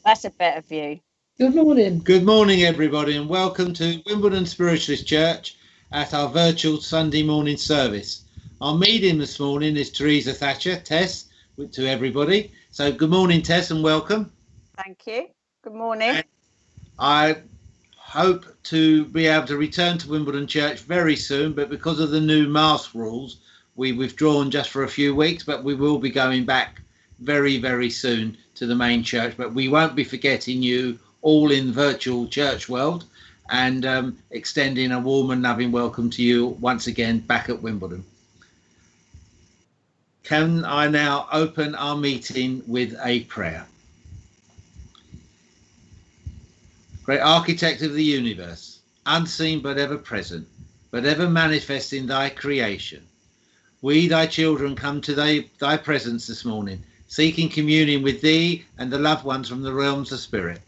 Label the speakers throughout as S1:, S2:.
S1: That's a better view.
S2: Good morning.
S3: Good morning, everybody, and welcome to Wimbledon Spiritualist Church at our virtual Sunday morning service. Our medium this morning is Theresa Thatcher, Tess, to everybody. So good morning, Tess, and welcome.
S1: Thank you. Good morning.
S3: And I hope to be able to return to Wimbledon Church very soon, but because of the new mask rules, we've withdrawn just for a few weeks, but we will be going back very, very soon to the main church. But we won't be forgetting you all in virtual church world, and extending a warm and loving welcome to you once again back at Wimbledon. Can I now open our meeting with a prayer? Great architect of the universe, unseen but ever present, but ever manifest in thy creation, we, thy children, come to thy presence this morning, seeking communion with thee and the loved ones from the realms of spirit.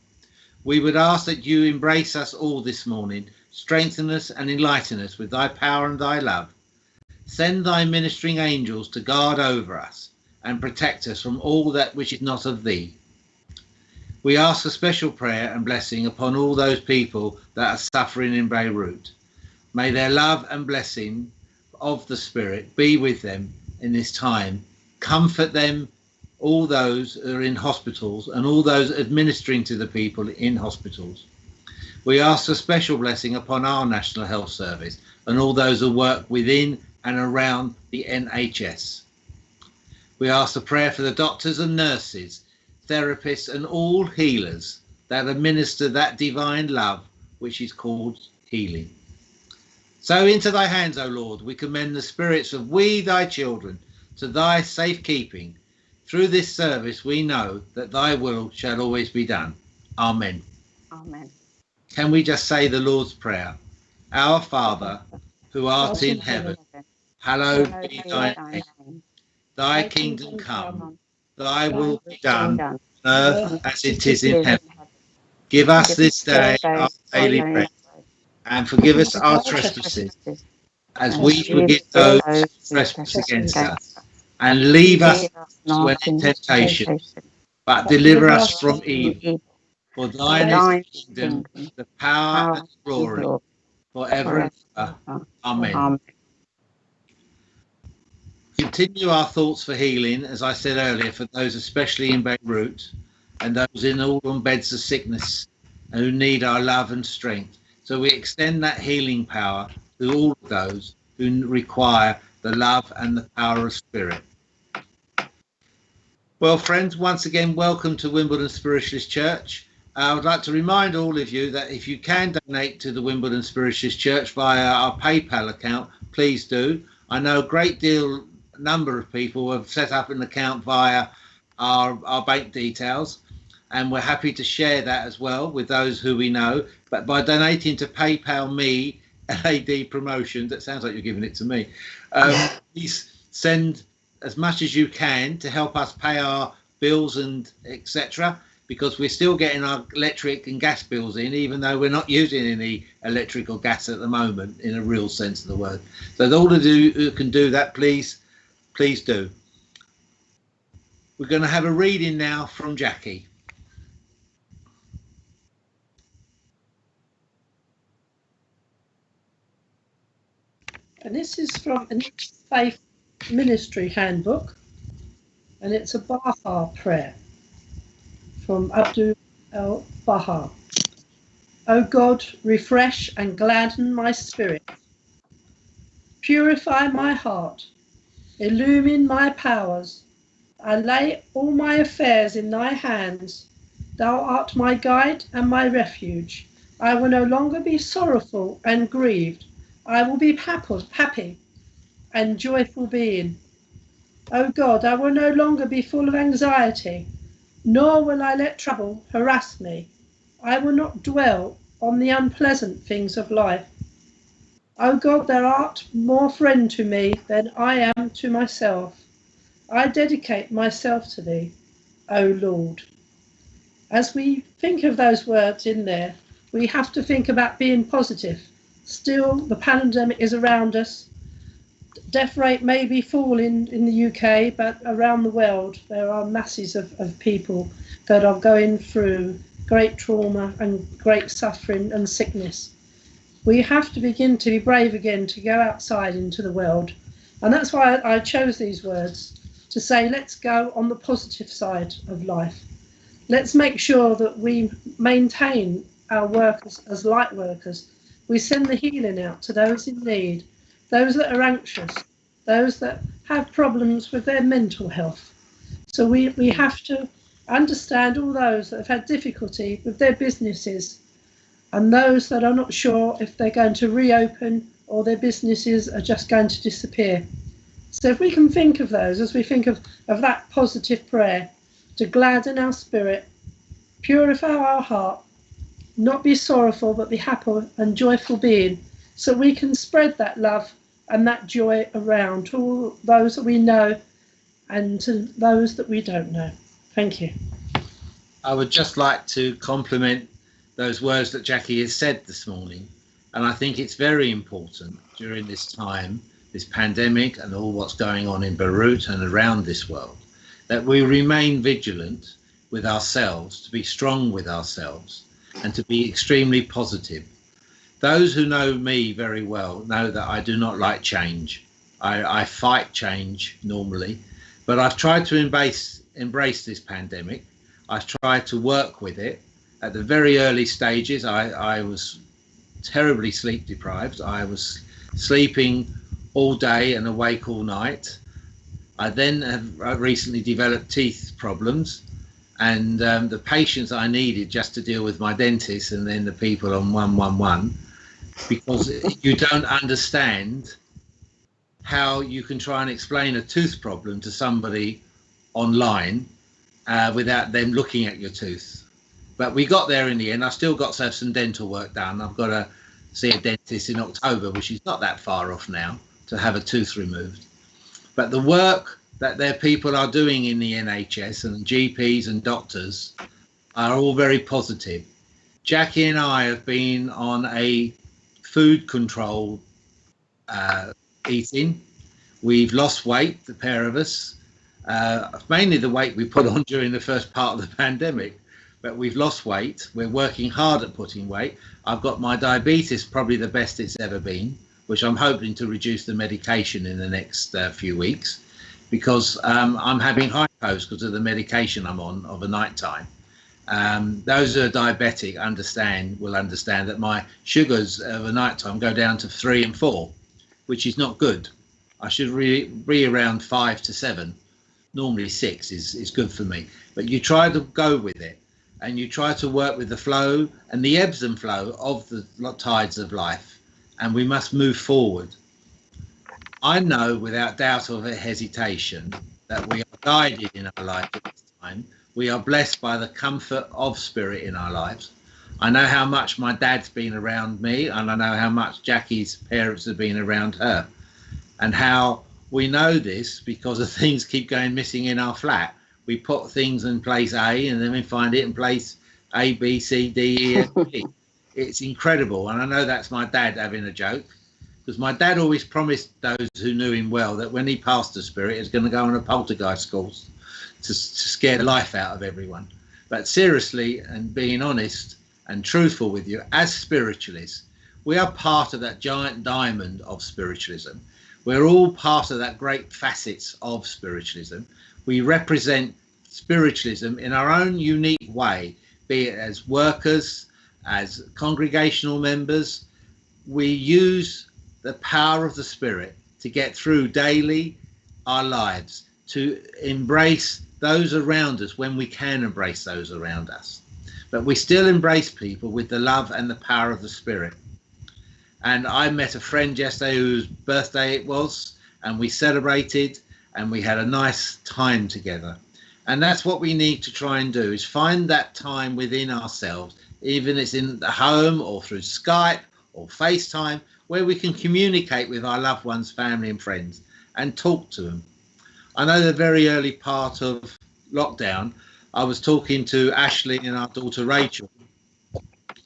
S3: We would ask that you embrace us all this morning, strengthen us and enlighten us with thy power and thy love. Send thy ministering angels to guard over us and protect us from all that which is not of thee. We ask a special prayer and blessing upon all those people that are suffering in Beirut. May their love and blessing of the Spirit be with them in this time. Comfort them, all those who are in hospitals and all those administering to the people in hospitals. We ask a special blessing upon our National Health Service and all those who work within and around the NHS. We ask a prayer for the doctors and nurses, therapists and all healers that administer that divine love which is called healing. So into thy hands, O Lord, we commend the spirits of we, thy children, to thy safekeeping. Through this service we know that thy will shall always be done. Amen.
S1: Amen.
S3: Can we just say the Lord's Prayer? Our Father, who art in heaven, hallowed be thy name. Thy kingdom come, thy will be done on earth as it is in heaven. Give us this day our daily bread, and forgive us our trespasses, as we forgive those who trespass against us. And leave us not in temptation, but deliver us from evil. For thine is the kingdom, the power and the glory, forever and ever. Amen. Continue our thoughts for healing, as I said earlier, for those especially in Beirut and those in all on beds of sickness and who need our love and strength. So we extend that healing power to all of those who require the love and the power of spirit. Well, friends, once again, welcome to Wimbledon Spiritualist Church. I would like to remind all of you that if you can donate to the Wimbledon Spiritualist Church via our PayPal account, please do. I know a number of people have set up an account via our bank details, and we're happy to share that as well with those who we know. But by donating to PayPal me, LAD Promotions, that sounds like you're giving it to me, please send as much as you can to help us pay our bills and etc., because we're still getting our electric and gas bills in, even though we're not using any electric or gas at the moment in a real sense of the word. So all of you who can do that, please do. We're going to have a reading now from Jackie.
S2: And this is from a Faith Ministry Handbook, and it's a Baha prayer from Abdul al-Baha. O God, refresh and gladden my spirit. Purify my heart. Illumine my powers. I lay all my affairs in thy hands. Thou art my guide and my refuge. I will no longer be sorrowful and grieved. I will be happy and joyful being. O God, I will no longer be full of anxiety, nor will I let trouble harass me. I will not dwell on the unpleasant things of life. O God, thou art more friend to me than I am to myself. I dedicate myself to thee, O Lord. As we think of those words in there, we have to think about being positive. Still, the pandemic is around us. death rate may be falling in the UK, but around the world there are masses of people that are going through great trauma and great suffering and sickness. We have to begin to be brave again, to go outside into the world. And that's why I chose these words, to say, let's go on the positive side of life. Let's make sure that we maintain our work as light workers. We send the healing out to those in need, those that are anxious, those that have problems with their mental health. So we have to understand all those that have had difficulty with their businesses, and those that are not sure if they're going to reopen or their businesses are just going to disappear. So if we can think of those, as we think of that positive prayer, to gladden our spirit, purify our heart, not be sorrowful but be happy and joyful being, so we can spread that love and that joy around to all those that we know and to those that we don't know. Thank you.
S3: I would just like to compliment those words that Jackie has said this morning. And I think it's very important during this time, this pandemic and all what's going on in Beirut and around this world, that we remain vigilant with ourselves, to be strong with ourselves and to be extremely positive. Those who know me very well know that I do not like change. I fight change normally, but I've tried to embrace this pandemic. I've tried to work with it. At the very early stages, I was terribly sleep deprived. I was sleeping all day and awake all night. I then have recently developed teeth problems, and the patients I needed just to deal with my dentist and then the people on 111, because you don't understand how you can try and explain a tooth problem to somebody online without them looking at your tooth. But we got there in the end. I still got to have some dental work done. I've got to see a dentist in October, which is not that far off now, to have a tooth removed. But the work that their people are doing in the NHS and GPs and doctors are all very positive. Jackie and I have been on a food control eating. We've lost weight, the pair of us, mainly the weight we put on during the first part of the pandemic, but we've lost weight. We're working hard at putting weight. I've got my diabetes probably the best it's ever been, which I'm hoping to reduce the medication in the next few weeks, because I'm having hypos because of the medication I'm on of a night time. Those who are diabetic will understand that my sugars of a night time go down to 3 and 4, which is not good. I should be around 5 to 7. Normally 6 is good for me. But you try to go with it, and you try to work with the flow and the ebbs and flow of the tides of life, and we must move forward. I know without doubt or hesitation that we are guided in our life at this time. We are blessed by the comfort of spirit in our lives. I know how much my dad's been around me, and I know how much Jackie's parents have been around her, and how we know this because the things keep going missing in our flat. We put things in place A and then we find it in place A, B, C, D, E, F, G. It's incredible. And I know that's my dad having a joke, because my dad always promised those who knew him well that when he passed the spirit, he was going to go on a poltergeist course to scare the life out of everyone. But seriously, and being honest and truthful with you, as spiritualists, we are part of that giant diamond of spiritualism. We're all part of that great facets of spiritualism. We represent spiritualism in our own unique way, be it as workers, as congregational members. We use the power of the spirit to get through daily our lives, to embrace those around us when we can embrace those around us. But we still embrace people with the love and the power of the spirit. And I met a friend yesterday whose birthday it was, and we celebrated and we had a nice time together. And that's what we need to try and do, is find that time within ourselves, even if it's in the home or through Skype or FaceTime, where we can communicate with our loved ones, family and friends, and talk to them. I know the very early part of lockdown, I was talking to Ashley and our daughter Rachel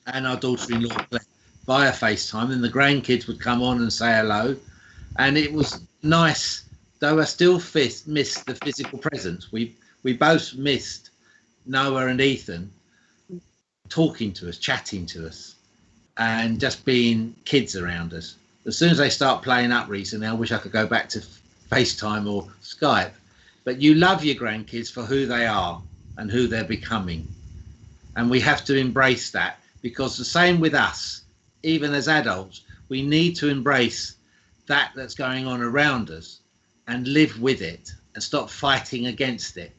S3: and our daughter-in-law Claire via FaceTime, and the grandkids would come on and say hello. And it was nice, though I still miss the physical presence. We both missed Noah and Ethan talking to us, chatting to us, and just being kids around us. As soon as they start playing up recently, I wish I could go back to FaceTime or Skype. But you love your grandkids for who they are and who they're becoming. And we have to embrace that, because the same with us, even as adults, we need to embrace that that's going on around us and live with it and stop fighting against it.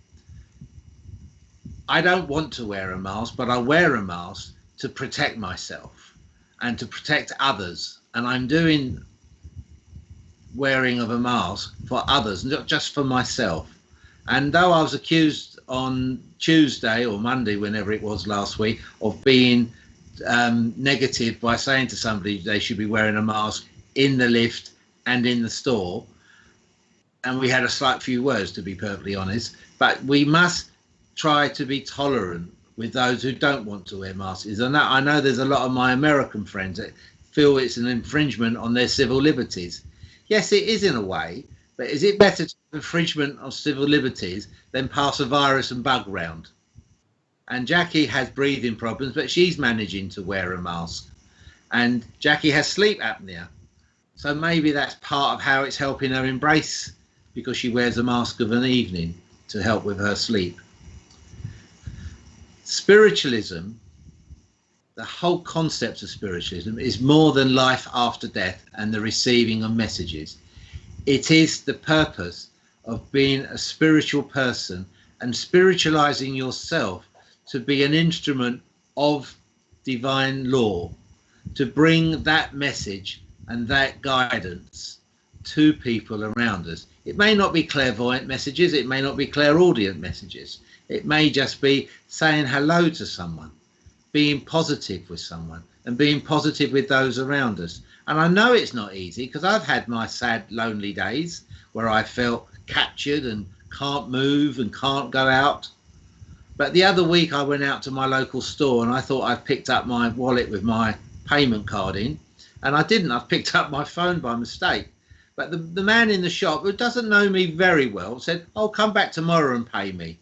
S3: I don't want to wear a mask, but I wear a mask to protect myself and to protect others. And I'm doing wearing of a mask for others, not just for myself. And though I was accused on Tuesday or Monday, whenever it was last week, of being negative by saying to somebody they should be wearing a mask in the lift and in the store, and we had a slight few words, to be perfectly honest, but we must try to be tolerant with those who don't want to wear masks. And I know there's a lot of my American friends that feel it's an infringement on their civil liberties. Yes, it is in a way, but is it better to have infringement of civil liberties than pass a virus and bug round? And Jackie has breathing problems, but she's managing to wear a mask. And Jackie has sleep apnea. So maybe that's part of how it's helping her embrace, because she wears a mask of an evening to help with her sleep. Spiritualism, the whole concept of spiritualism, is more than life after death and the receiving of messages. It is the purpose of being a spiritual person and spiritualizing yourself to be an instrument of divine law, to bring that message and that guidance to people around us. It may not be clairvoyant messages, it may not be clairaudient messages. It may just be saying hello to someone, being positive with someone, and being positive with those around us. And I know it's not easy, because I've had my sad, lonely days where I felt captured and can't move and can't go out. But the other week I went out to my local store and I thought I'd picked up my wallet with my payment card in, and I didn't. I picked up my phone by mistake. But the man in the shop, who doesn't know me very well, said, "Oh, come back tomorrow and pay me."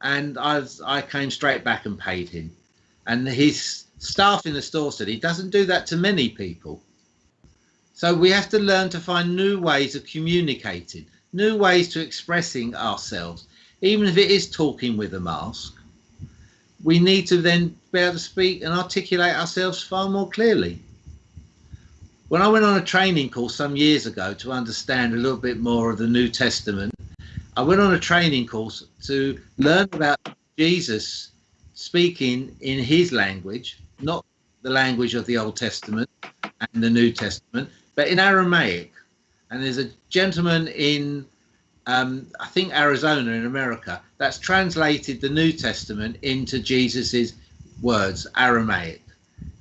S3: And I came straight back and paid him. And his staff in the store said he doesn't do that to many people. So we have to learn to find new ways of communicating, new ways to expressing ourselves, even if it is talking with a mask. We need to then be able to speak and articulate ourselves far more clearly. When I went on a training course some years ago to understand a little bit more of the New Testament, I went on a training course to learn about Jesus speaking in his language, not the language of the Old Testament and the New Testament, but in Aramaic. And there's a gentleman in, I think, Arizona in America, that's translated the New Testament into Jesus's words, Aramaic.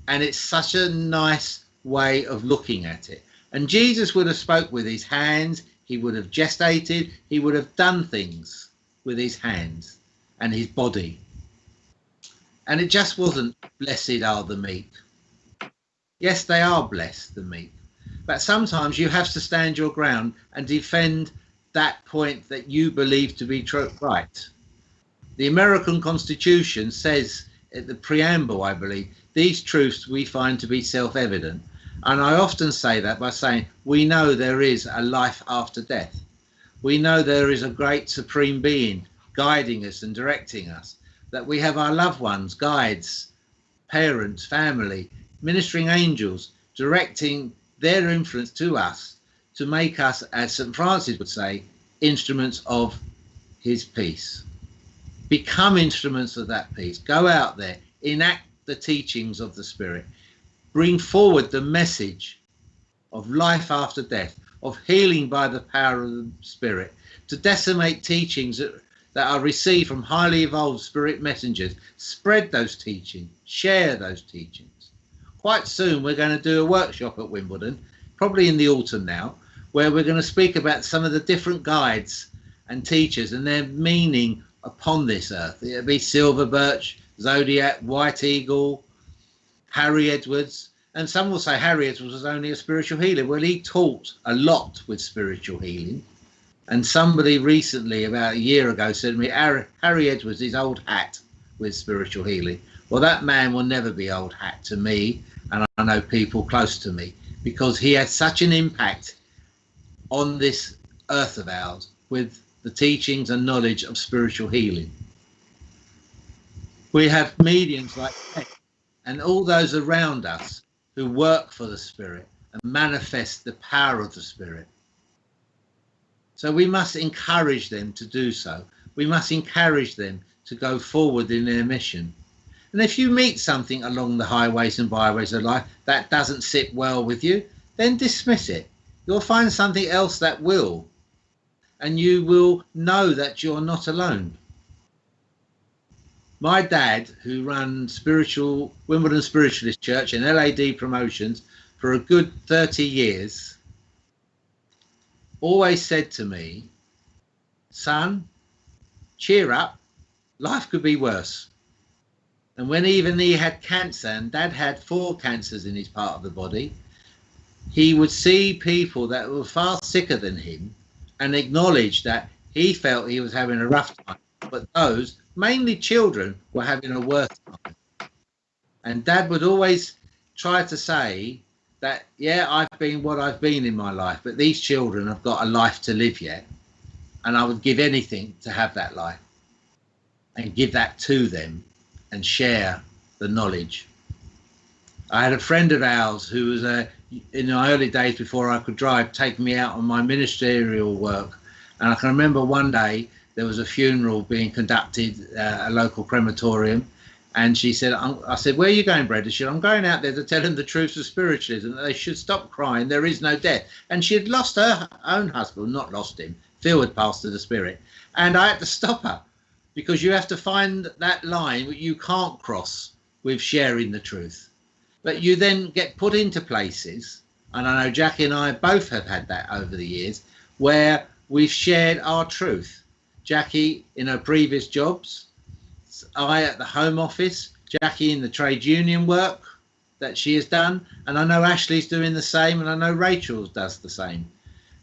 S3: And it's such a nice way of looking at it. And Jesus would have spoke with his hands, he would have gestated, he would have done things with his hands and his body. And it just wasn't blessed are the meek. Yes, they are blessed, the meek. But sometimes you have to stand your ground and defend that point that you believe to be true, right. The American Constitution says at the preamble, I believe, these truths we find to be self-evident. And I often say that by saying, we know there is a life after death. We know there is a great supreme being guiding us and directing us, that we have our loved ones, guides, parents, family, ministering angels, directing their influence to us to make us, as St. Francis would say, instruments of his peace. Become instruments of that peace. Go out there, enact the teachings of the Spirit. Bring forward the message of life after death, of healing by the power of the Spirit, to decimate teachings that are received from highly evolved spirit messengers. Spread those teachings, share those teachings. Quite soon we're going to do a workshop at Wimbledon, probably in the autumn now, where we're going to speak about some of the different guides and teachers and their meaning upon this earth. It'll be Silver Birch, Zodiac, White Eagle, Harry Edwards, And some will say Harry Edwards was only a spiritual healer. Well, he taught a lot with spiritual healing. And somebody recently, about a year ago, said to me, Harry Edwards is old hat with spiritual healing. Well, that man will never be old hat to me, and I know people close to me, because he had such an impact on this earth of ours with the teachings and knowledge of spiritual healing. We have mediums like that, and all those around us who work for the Spirit and manifest the power of the Spirit. So we must encourage them to do so. We must encourage them to go forward in their mission. And if you meet something along the highways and byways of life that doesn't sit well with you, then dismiss it. You'll find something else that will. And you will know that you're not alone. My dad, who ran Wimbledon Spiritualist Church and LAD promotions for a good 30 years, always said to me, son, cheer up, life could be worse. And when even he had cancer, and Dad had 4 cancers in his part of the body, he would see people that were far sicker than him and acknowledge that he felt he was having a rough time, but those, mainly children, were having a worse time. And Dad would always try to say that, yeah, I've been what I've been in my life, but these children have got a life to live yet, and I would give anything to have that life and give that to them and share the knowledge. I had a friend of ours who was in the early days before I could drive, taking me out on my ministerial work, and I can remember one day there was a funeral being conducted at a local crematorium. And she said, I said, where are you going, Brenda? She said, I'm going out there to tell them the truth of spiritualism, that they should stop crying, there is no death. And she had lost her own husband, not lost him. Phil had passed to the spirit. And I had to stop her, because you have to find that line that you can't cross with sharing the truth. But you then get put into places, and I know Jackie and I both have had that over the years, where we've shared our truth. Jackie in her previous jobs, I at the Home Office, Jackie in the trade union work that she has done, and I know Ashley's doing the same, and I know Rachel does the same.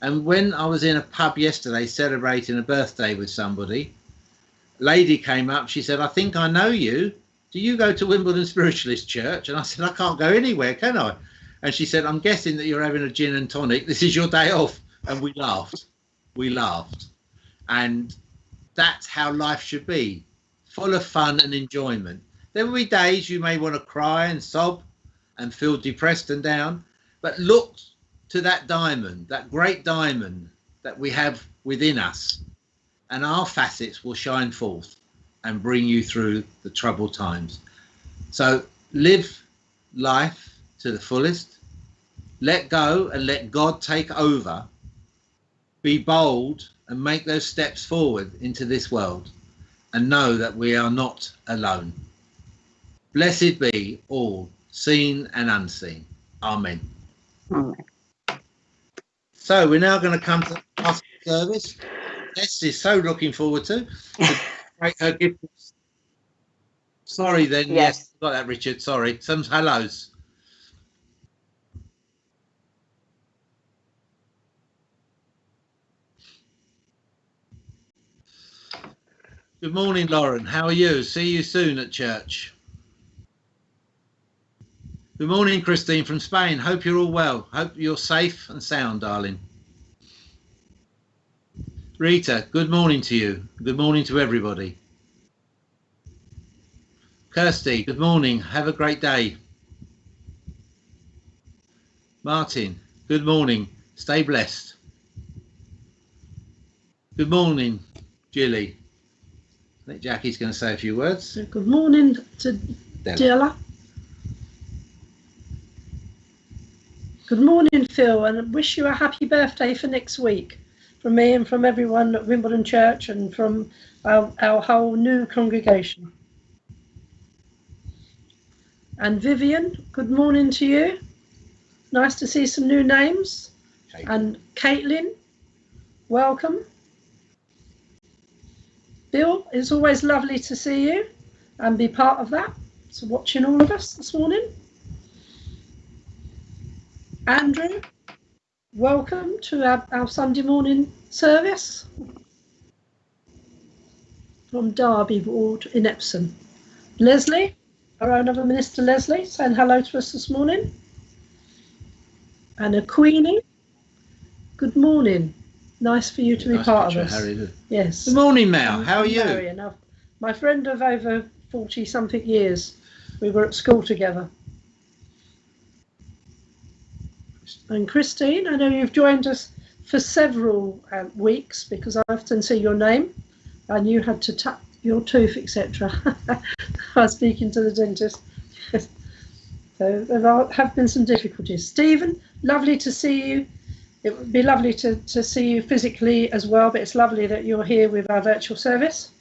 S3: And when I was in a pub yesterday celebrating a birthday with somebody, a lady came up, she said, I think I know you. Do you go to Wimbledon Spiritualist Church? And I said, I can't go anywhere, can I? And she said, I'm guessing that you're having a gin and tonic. This is your day off. And we laughed. We laughed. And that's how life should be. Full of fun and enjoyment. There will be days you may want to cry and sob and feel depressed and down, but look to that diamond, that great diamond that we have within us, and our facets will shine forth and bring you through the troubled times. So live life to the fullest, let go and let God take over, be bold and make those steps forward into this world. And know that we are not alone. Blessed be all, seen and unseen. Amen.
S1: Amen.
S3: So we're now going to come to the last service. Jess is so looking forward to break her gifts. Sorry then. Yes, got that, Richard. Sorry. Some hellos. Good morning, Lauren. How are you? See you soon at church. Good morning, Christine from Spain. Hope you're all well. Hope you're safe and sound, darling. Rita, good morning to you. Good morning to everybody. Kirsty, good morning. Have a great day. Martin, good morning. Stay blessed. Good morning, Jilly. I think Jackie's going to say a few words.
S2: Good morning to Dilla. Good morning, Phil, and wish you a happy birthday for next week from me and from everyone at Wimbledon Church and from our whole new congregation. And Vivian, good morning to you. Nice to see some new names. And Caitlin, welcome. Bill, it's always lovely to see you and be part of that. So watching all of us this morning. Andrew, welcome to our Sunday morning service from Derby Ward in Epsom. Leslie, our own other Minister Leslie, saying hello to us this morning. And a Queenie, good morning. Nice for you to be
S3: Nice
S2: part
S3: picture
S2: of us.
S3: Harry.
S2: Yes.
S3: Good morning, Mel. How are you?
S2: Marion, my friend of over 40-something years. We were at school together. And Christine, I know you've joined us for several weeks because I often see your name and you had to tap your tooth, etc. I was speaking to the dentist. So there have been some difficulties. Stephen, lovely to see you. It would be lovely to see you physically as well, but it's lovely that you're here with our virtual service.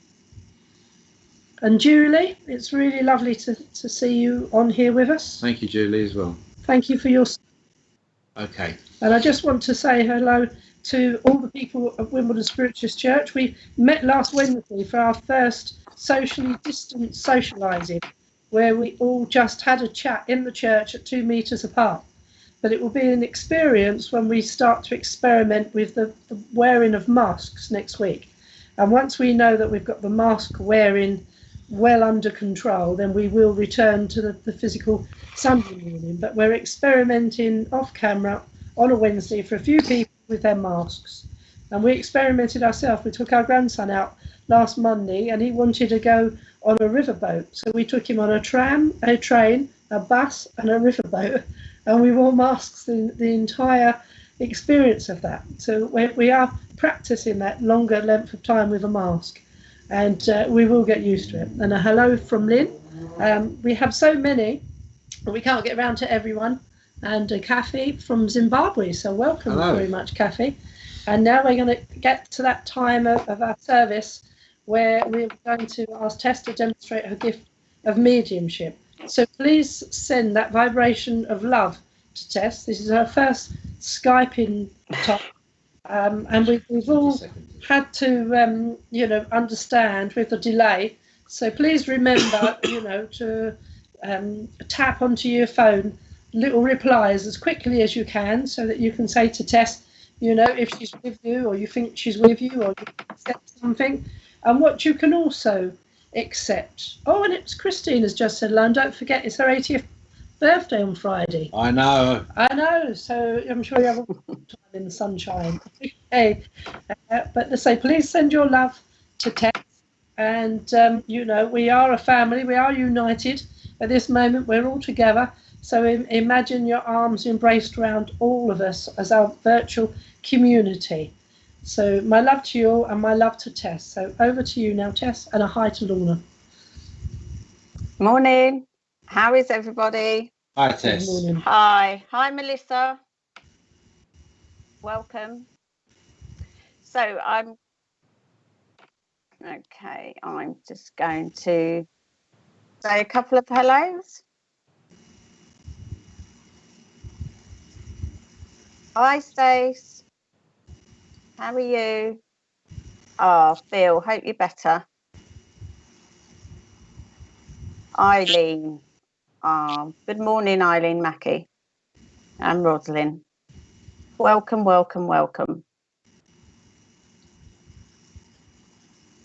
S2: And Julie, it's really lovely to see you on here with us.
S3: Thank you, Julie, as well.
S2: Thank you for your...
S3: Okay.
S2: And I just want to say hello to all the people of Wimbledon Spiritualist Church. We met last Wednesday for our first socially distant socialising, where we all just had a chat in the church at 2 metres apart. But it will be an experience when we start to experiment with the wearing of masks next week. And once we know that we've got the mask wearing well under control, then we will return to the physical Sunday morning. But we're experimenting off camera on a Wednesday for a few people with their masks. And we experimented ourselves. We took our grandson out last Monday and he wanted to go on a riverboat. So we took him on a tram, a train, a bus and a riverboat. And we wore masks the entire experience of that. So we are practicing that longer length of time with a mask. And we will get used to it. And a hello from Lynn. We have so many, but we can't get around to everyone. And Kathy from Zimbabwe. So welcome very much, Kathy. And now we're going to get to that time of our service where we're going to ask Tess to demonstrate her gift of mediumship. So please send that vibration of love to Tess. This is her first Skyping talk. And we've all had to, understand with the delay. So please remember, to tap onto your phone little replies as quickly as you can so that you can say to Tess, if she's with you or you think she's with you or you accept something. And what you can also accept. Oh, and it's Christine has just said hello. And don't forget, it's her 80th birthday on Friday.
S3: I know.
S2: So I'm sure you have a time in the sunshine. Okay. But let's say, please send your love to Tess. And, we are a family. We are united. At this moment, we're all together. So imagine your arms embraced around all of us as our virtual community. So my love to you all and my love to Tess. So over to you now, Tess, and a hi to Lorna.
S1: Morning. How is everybody?
S3: Hi, Tess.
S2: Good morning.
S1: Hi. Hi, Melissa. Welcome. So I'm just going to say a couple of hellos. Hi, Stace. How are you? Oh, Phil, hope you're better. Eileen. Good morning, Eileen Mackey and Roslyn. Welcome, welcome, welcome.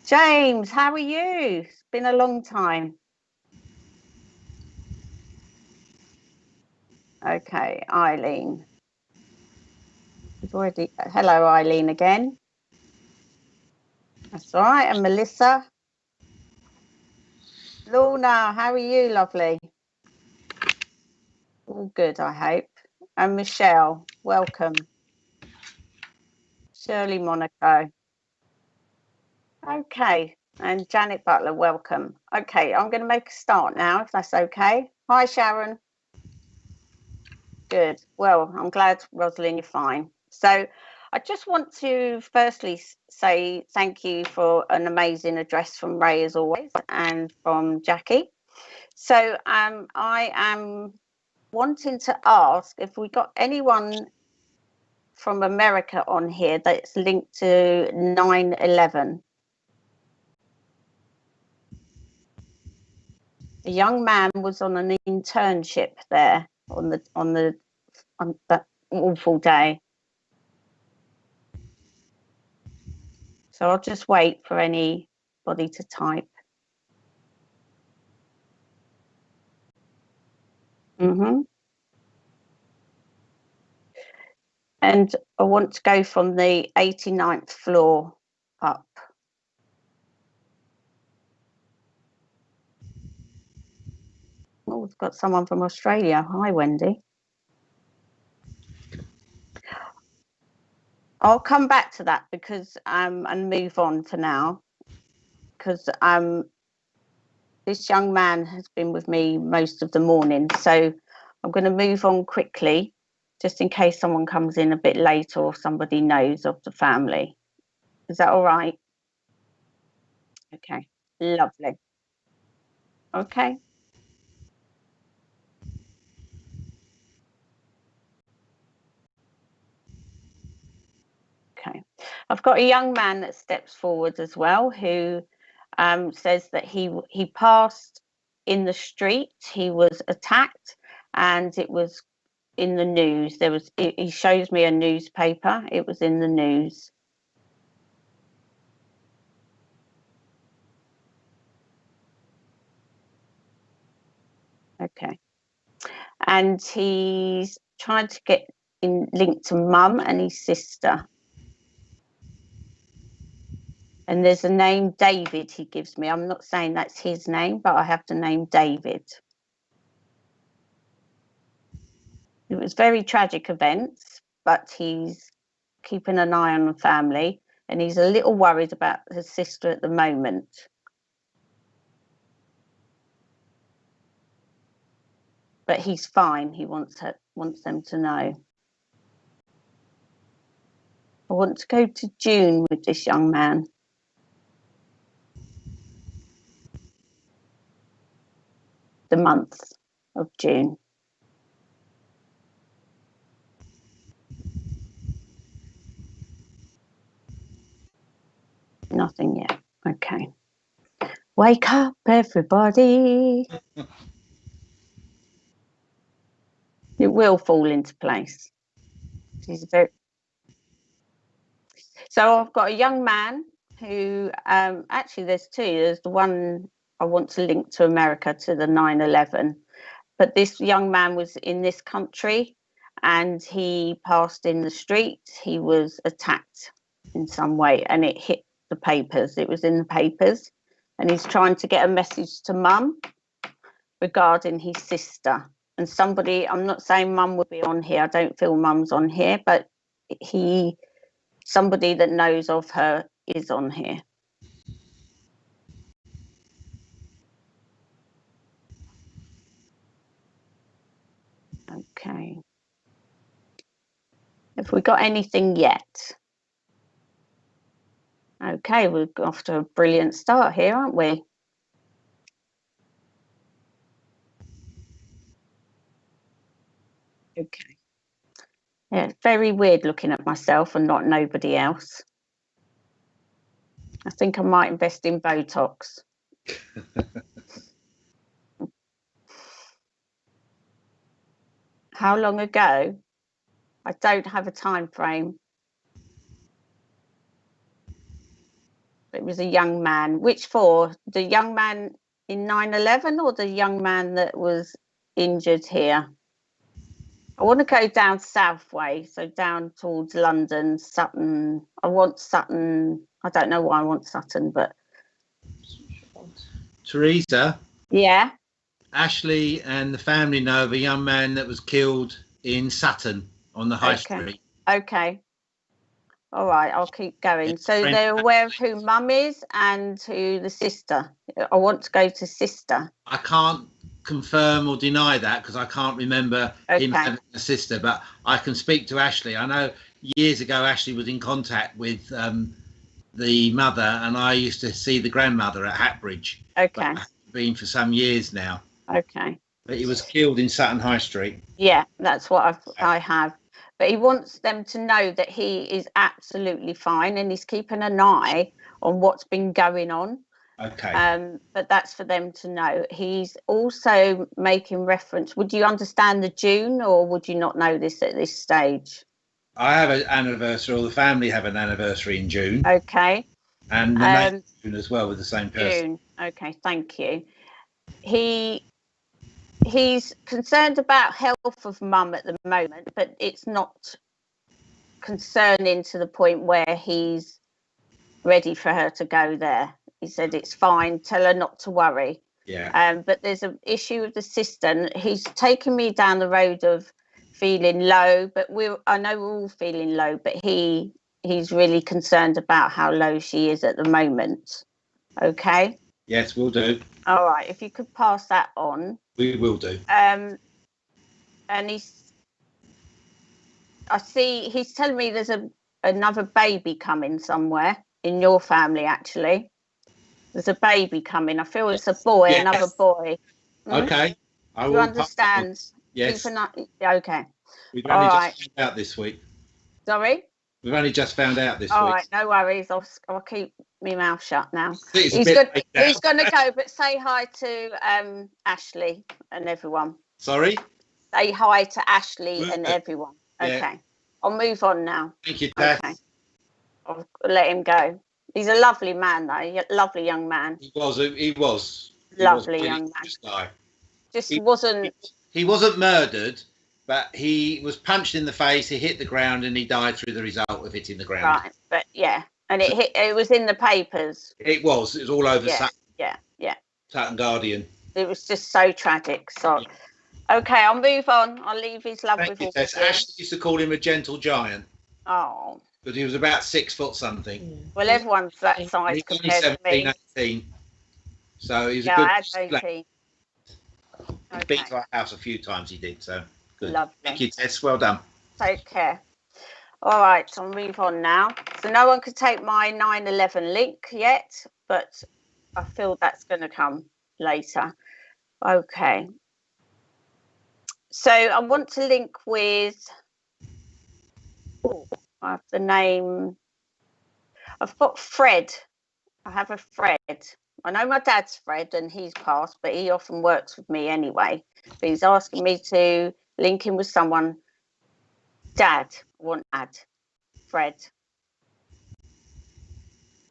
S1: James, how are you? It's been a long time. Okay, Eileen. Hello, Eileen again. That's all right. And Melissa. Lorna, how are you, lovely? All good, I hope. And Michelle, welcome. Shirley Monaco. Okay, and Janet Butler, welcome. Okay, I'm going to make a start now, if that's okay. Hi, Sharon. Good. Well, I'm glad, Rosalind, you're fine. So I just want to firstly say thank you for an amazing address from Ray, as always, and from Jackie. So I am wanting to ask if we got anyone from America on here that's linked to 9/11. A young man was on an internship there on awful day. So I'll just wait for anybody to type. And I want to go from the 89th floor up. Oh, we've got someone from Australia. Hi, Wendy. I'll come back to that because and move on for now, because this young man has been with me most of the morning, so I'm going to move on quickly, just in case someone comes in a bit later or somebody knows of the family. Is that all right? Okay, lovely. Okay. Okay, I've got a young man that steps forward as well, who says that he passed in the street. He was attacked, and it was in the news. He shows me a newspaper. It was in the news. Okay, and he's trying to get linked to mum and his sister. And there's a name David he gives me. I'm not saying that's his name, but I have the name David. It was very tragic events, but he's keeping an eye on the family, and he's a little worried about his sister at the moment. But he's fine. He wants them to know. I want to go to June with this young man. The month of June. Nothing yet. Okay. Wake up, everybody. It will fall into place. So I've got a young man who, actually there's two. There's the one I want to link to America, to the 9/11. But this young man was in this country and he passed in the street. He was attacked in some way and it hit the papers. It was in the papers, and he's trying to get a message to mum regarding his sister. And somebody, I'm not saying mum will be on here. I don't feel mum's on here, but somebody that knows of her is on here. Okay. Have we got anything yet? Okay, we're off to a brilliant start here, aren't we? Okay. Yeah, it's very weird looking at myself and not nobody else. I think I might invest in Botox. How long ago? I don't have a time frame. It was a young man. Which for? The young man in 9/11 or the young man that was injured here? I want to go down south way, so down towards London, Sutton. I want Sutton. I don't know why I want Sutton, but...
S3: Theresa?
S1: Yeah?
S3: Ashley and the family know of a young man that was killed in Sutton on the High Street.
S1: Okay. All right, I'll keep going. So they're aware of who mum is and who the sister. I want to go to sister.
S3: I can't confirm or deny that because I can't remember him having a sister, but I can speak to Ashley. I know years ago Ashley was in contact with the mother, and I used to see the grandmother at Hatbridge.
S1: Okay.
S3: Been for some years now.
S1: Okay.
S3: But he was killed in Sutton High Street.
S1: Yeah, that's what I have. But he wants them to know that he is absolutely fine and he's keeping an eye on what's been going on.
S3: Okay.
S1: But that's for them to know. He's also making reference. Would you understand the June, or would you not know this at this stage?
S3: I have an anniversary, or the family have an anniversary in June,
S1: Okay.
S3: and the name June as well with the same person.
S1: June. Okay, thank you. He's concerned about health of mum at the moment, but it's not concerning to the point where he's ready for her to go there. He said it's fine, tell her not to worry.
S3: Yeah.
S1: But there's an issue with the sister. He's taken me down the road of feeling low, but I know we're all feeling low, but he's really concerned about how low she is at the moment. Okay.
S3: Yes, we'll do.
S1: All right, if you could pass that on.
S3: We will do.
S1: And I see he's telling me there's another baby coming somewhere in your family. Actually, there's a baby coming. I feel it's a boy,
S3: Yes.
S1: Another boy.
S3: Okay. I
S1: You
S3: will.
S1: understand?
S3: Yes.
S1: Okay.
S3: We've only
S1: All
S3: just found out this week.
S1: Sorry?
S3: We've only just found out this
S1: All
S3: week.
S1: right, no worries. I'll keep my mouth shut now.
S3: He's
S1: going to go, but say hi to Ashley and everyone.
S3: Sorry?
S1: Say hi to Ashley and everyone. Okay.
S3: Yeah.
S1: I'll move on now.
S3: Thank you, Dad.
S1: Okay. I'll let him go. He's a lovely man, though. Lovely young man.
S3: He was.
S1: Lovely young man.
S3: Guy.
S1: Just wasn't.
S3: He wasn't murdered, but he was punched in the face. He hit the ground, and he died through the result of hitting the ground.
S1: Right, but yeah, and it was in the papers.
S3: It was all over.
S1: Yeah.
S3: Sutton Guardian.
S1: It was just so tragic. So, okay, I'll move on. I'll leave his love with you.
S3: Ashley used to call him a gentle giant.
S1: Oh.
S3: But he was about 6 foot something.
S1: Well, everyone's that size
S3: He's only
S1: compared
S3: 17,
S1: to me.
S3: 18. So he's
S1: Yeah,
S3: a good.
S1: I had 18.
S3: He's been to our house a few times. He did so. Good.
S1: Lovely.
S3: Thank you, Tess. Well done.
S1: Take care. All right, I'll move on now. So no one could take my 9/11 link yet, but I feel that's going to come later. Okay. So I want to link with. I have the name. I've got Fred. I have a Fred. I know my dad's Fred and he's passed, but he often works with me anyway. But he's asking me to link him with someone. Dad. I want Dad. Fred.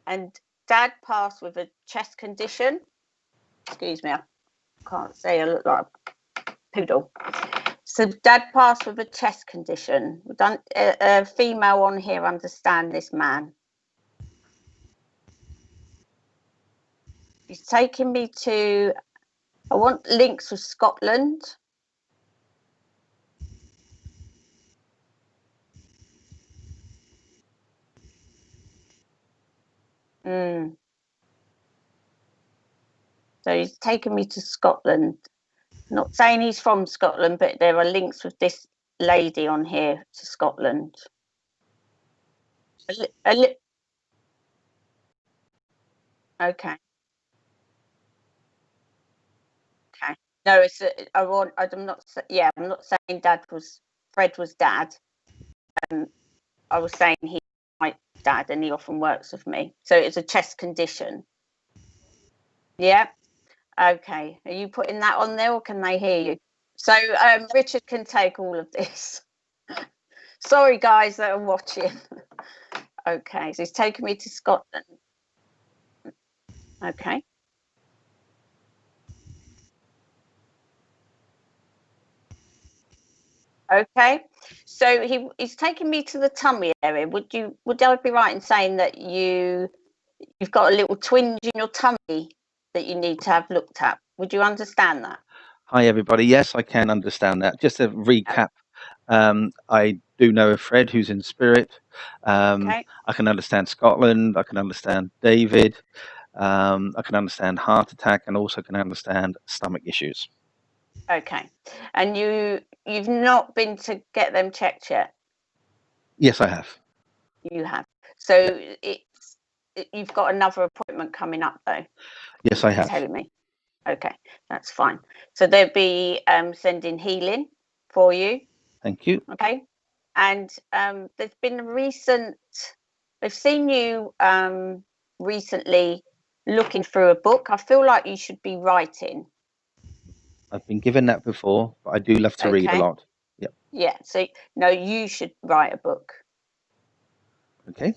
S1: And Dad passed with a chest condition. Excuse me, I can't say I look like a poodle. So Dad passed with a chest condition. We've done a female on here understand this man. He's taking me to, I want links with Scotland. So he's taken me to Scotland. Not saying he's from Scotland, but there are links with this lady on here to Scotland. Okay. Okay. No, it's I'm not. Yeah, I'm not saying Fred was Dad. I was saying he's my dad, and he often works with me. So it's a chest condition. Yeah. Okay. Are you putting that on there, or can they hear you? So Richard can take all of this. Sorry, guys that are watching. Okay, so he's taken me to Scotland. Okay. Okay, so he's taken me to the tummy area. Would I be right in saying that you've got a little twinge in your tummy that you need to have looked at? Would you understand that?
S4: Hi everybody. Yes, I can understand that. Just to recap, I do know a Fred who's in spirit.
S1: Okay.
S4: I can understand Scotland. I can understand David. I can understand heart attack, and also can understand stomach issues.
S1: Okay, and you've not been to get them checked yet?
S4: Yes, I have.
S1: You have. So you've got another appointment coming up, though.
S4: Yes, I have.
S1: Telling me. Okay, that's fine. So they'll be sending healing for you.
S4: Thank you.
S1: Okay, and there's been they've seen you recently looking through a book. I feel like you should be writing.
S4: I've been given that before, but I do love to read a
S1: Okay.
S4: lot. Yep.
S1: Yeah. So no, you should write a book.
S4: Okay.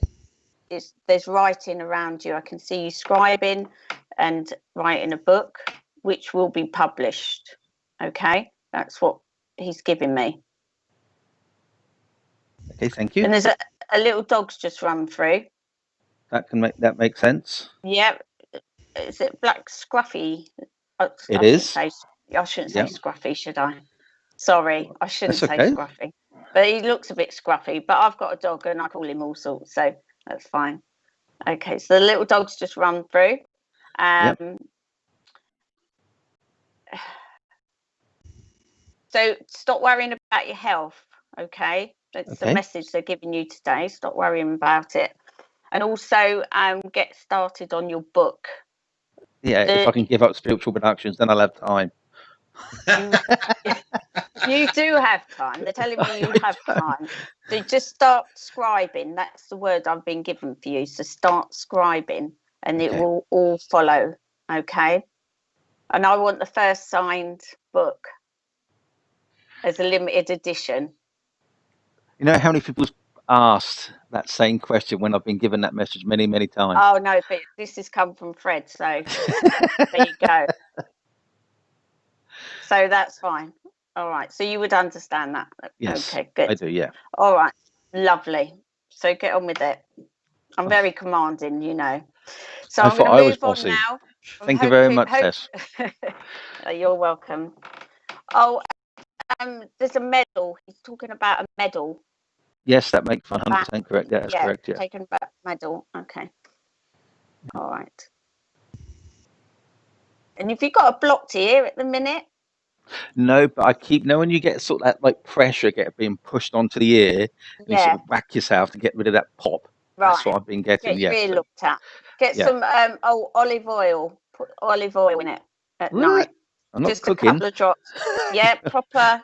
S1: There's writing around you. I can see you scribing and writing a book, which will be published. Okay, that's what he's giving me.
S4: Okay, thank you.
S1: And there's a little dog's just run through.
S4: That makes sense.
S1: Yeah, is it black scruffy?
S4: It is.
S1: I shouldn't say
S4: Yeah.
S1: scruffy, should I? Sorry, I shouldn't
S4: That's
S1: say
S4: okay.
S1: scruffy. But he looks a bit scruffy. But I've got a dog and I call him all sorts, so that's fine. Okay, so the little dog's just run through.
S4: Yep.
S1: So stop worrying about your health, okay? That's
S4: Okay.
S1: the message they're giving you today. Stop worrying about it. And also get started on your book.
S4: Yeah, if I can give up Spiritual Productions, then I'll have time.
S1: You do have time. They're telling me you have time. So just start scribing. That's the word I've been given for you. So start scribing and it will all follow, okay? And I want the first signed book as a limited edition.
S4: You know how many people's asked that same question when I've been given that message many, many times?
S1: Oh, no, but this has come from Fred, so there you go. So that's fine. All right, so you would understand that.
S4: Yes,
S1: okay, good.
S4: I do, yeah.
S1: All right, lovely. So get on with it. I'm very commanding, you know. So I'm going to move on now.
S4: Thank you very much, Tess.
S1: You're welcome. Oh, there's a medal. He's talking about a medal.
S4: Yes, that makes 100% correct. Yeah, that's correct. Yeah.
S1: Taken back medal. Okay. All right. And have you got a blocked ear at the minute?
S4: No, but I keep when you get sort of that like pressure being pushed onto the ear, and you sort of whack yourself to get rid of that pop.
S1: Right.
S4: That's what I've been getting.
S1: Get your ear looked at. Get some olive oil. Put olive oil in it at night.
S4: I'm not
S1: just
S4: cooking.
S1: A couple of drops. Yeah, proper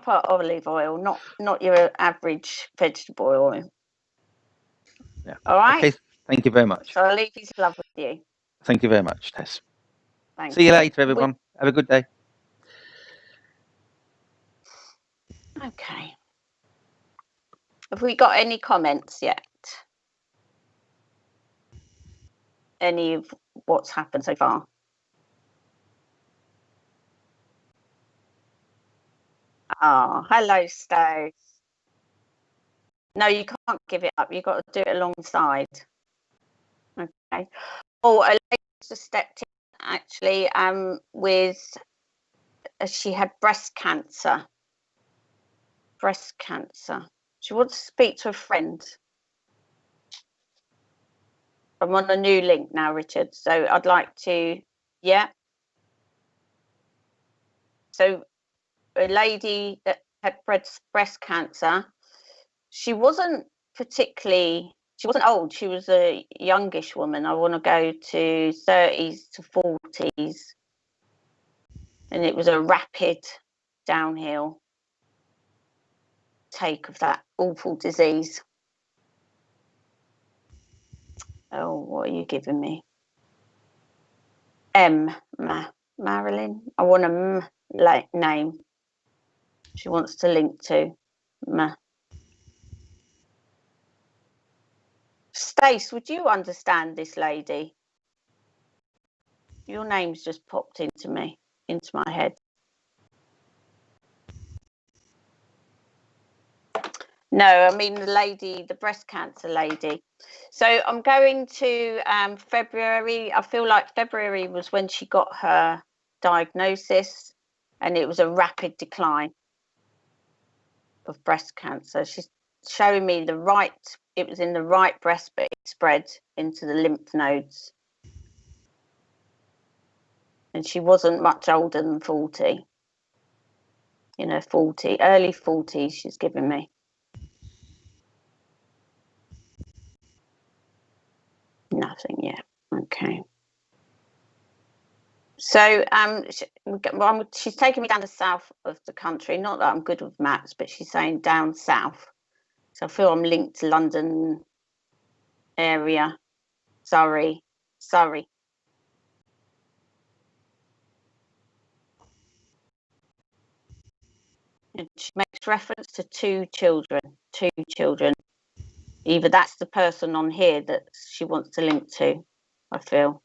S1: olive oil, not your average vegetable oil.
S4: Yeah.
S1: All right.
S4: Okay. Thank you very much.
S1: So I'll leave his love with you.
S4: Thank you very much, Tess.
S1: Thanks.
S4: See you later, everyone. Have a good day.
S1: Okay. Have we got any comments yet? Any of what's happened so far? Oh, hello, Stowe. No, you can't give it up. You've got to do it alongside. Okay. Oh, a lady just stepped in actually with she had breast cancer. Breast cancer. She wants to speak to a friend. I'm on a new link now, Richard. So I'd like to, yeah. So a lady that had breast cancer, she wasn't old. She was a youngish woman. I want to go to 30s to 40s. And it was a rapid downhill take of that awful disease. Oh, what are you giving me? Marilyn. I want a name. She wants to link to Stace, would you understand this lady? Your name's just popped into my head. No, I mean the breast cancer lady. So I'm going to February. I feel like February was when she got her diagnosis, and it was a rapid decline of breast cancer. She's showing me it was in the right breast, but it spread into the lymph nodes. And she wasn't much older than 40. You know, early 40s she's giving me. Nothing yet. Okay. So she's taking me down the south of the country. Not that I'm good with maps, but she's saying down south. So I feel I'm linked to London area, Surrey, Sorry. And she makes reference to two children. Either that's the person on here that she wants to link to, I feel.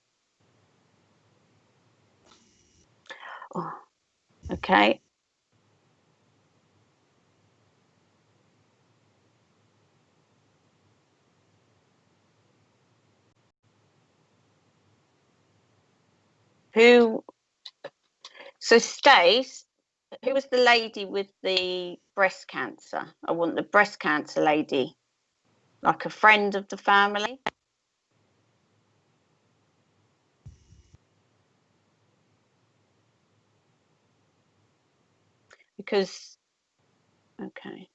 S1: Oh, okay. So Stace, who was the lady with the breast cancer? I want the breast cancer lady, like a friend of the family. Because, okay.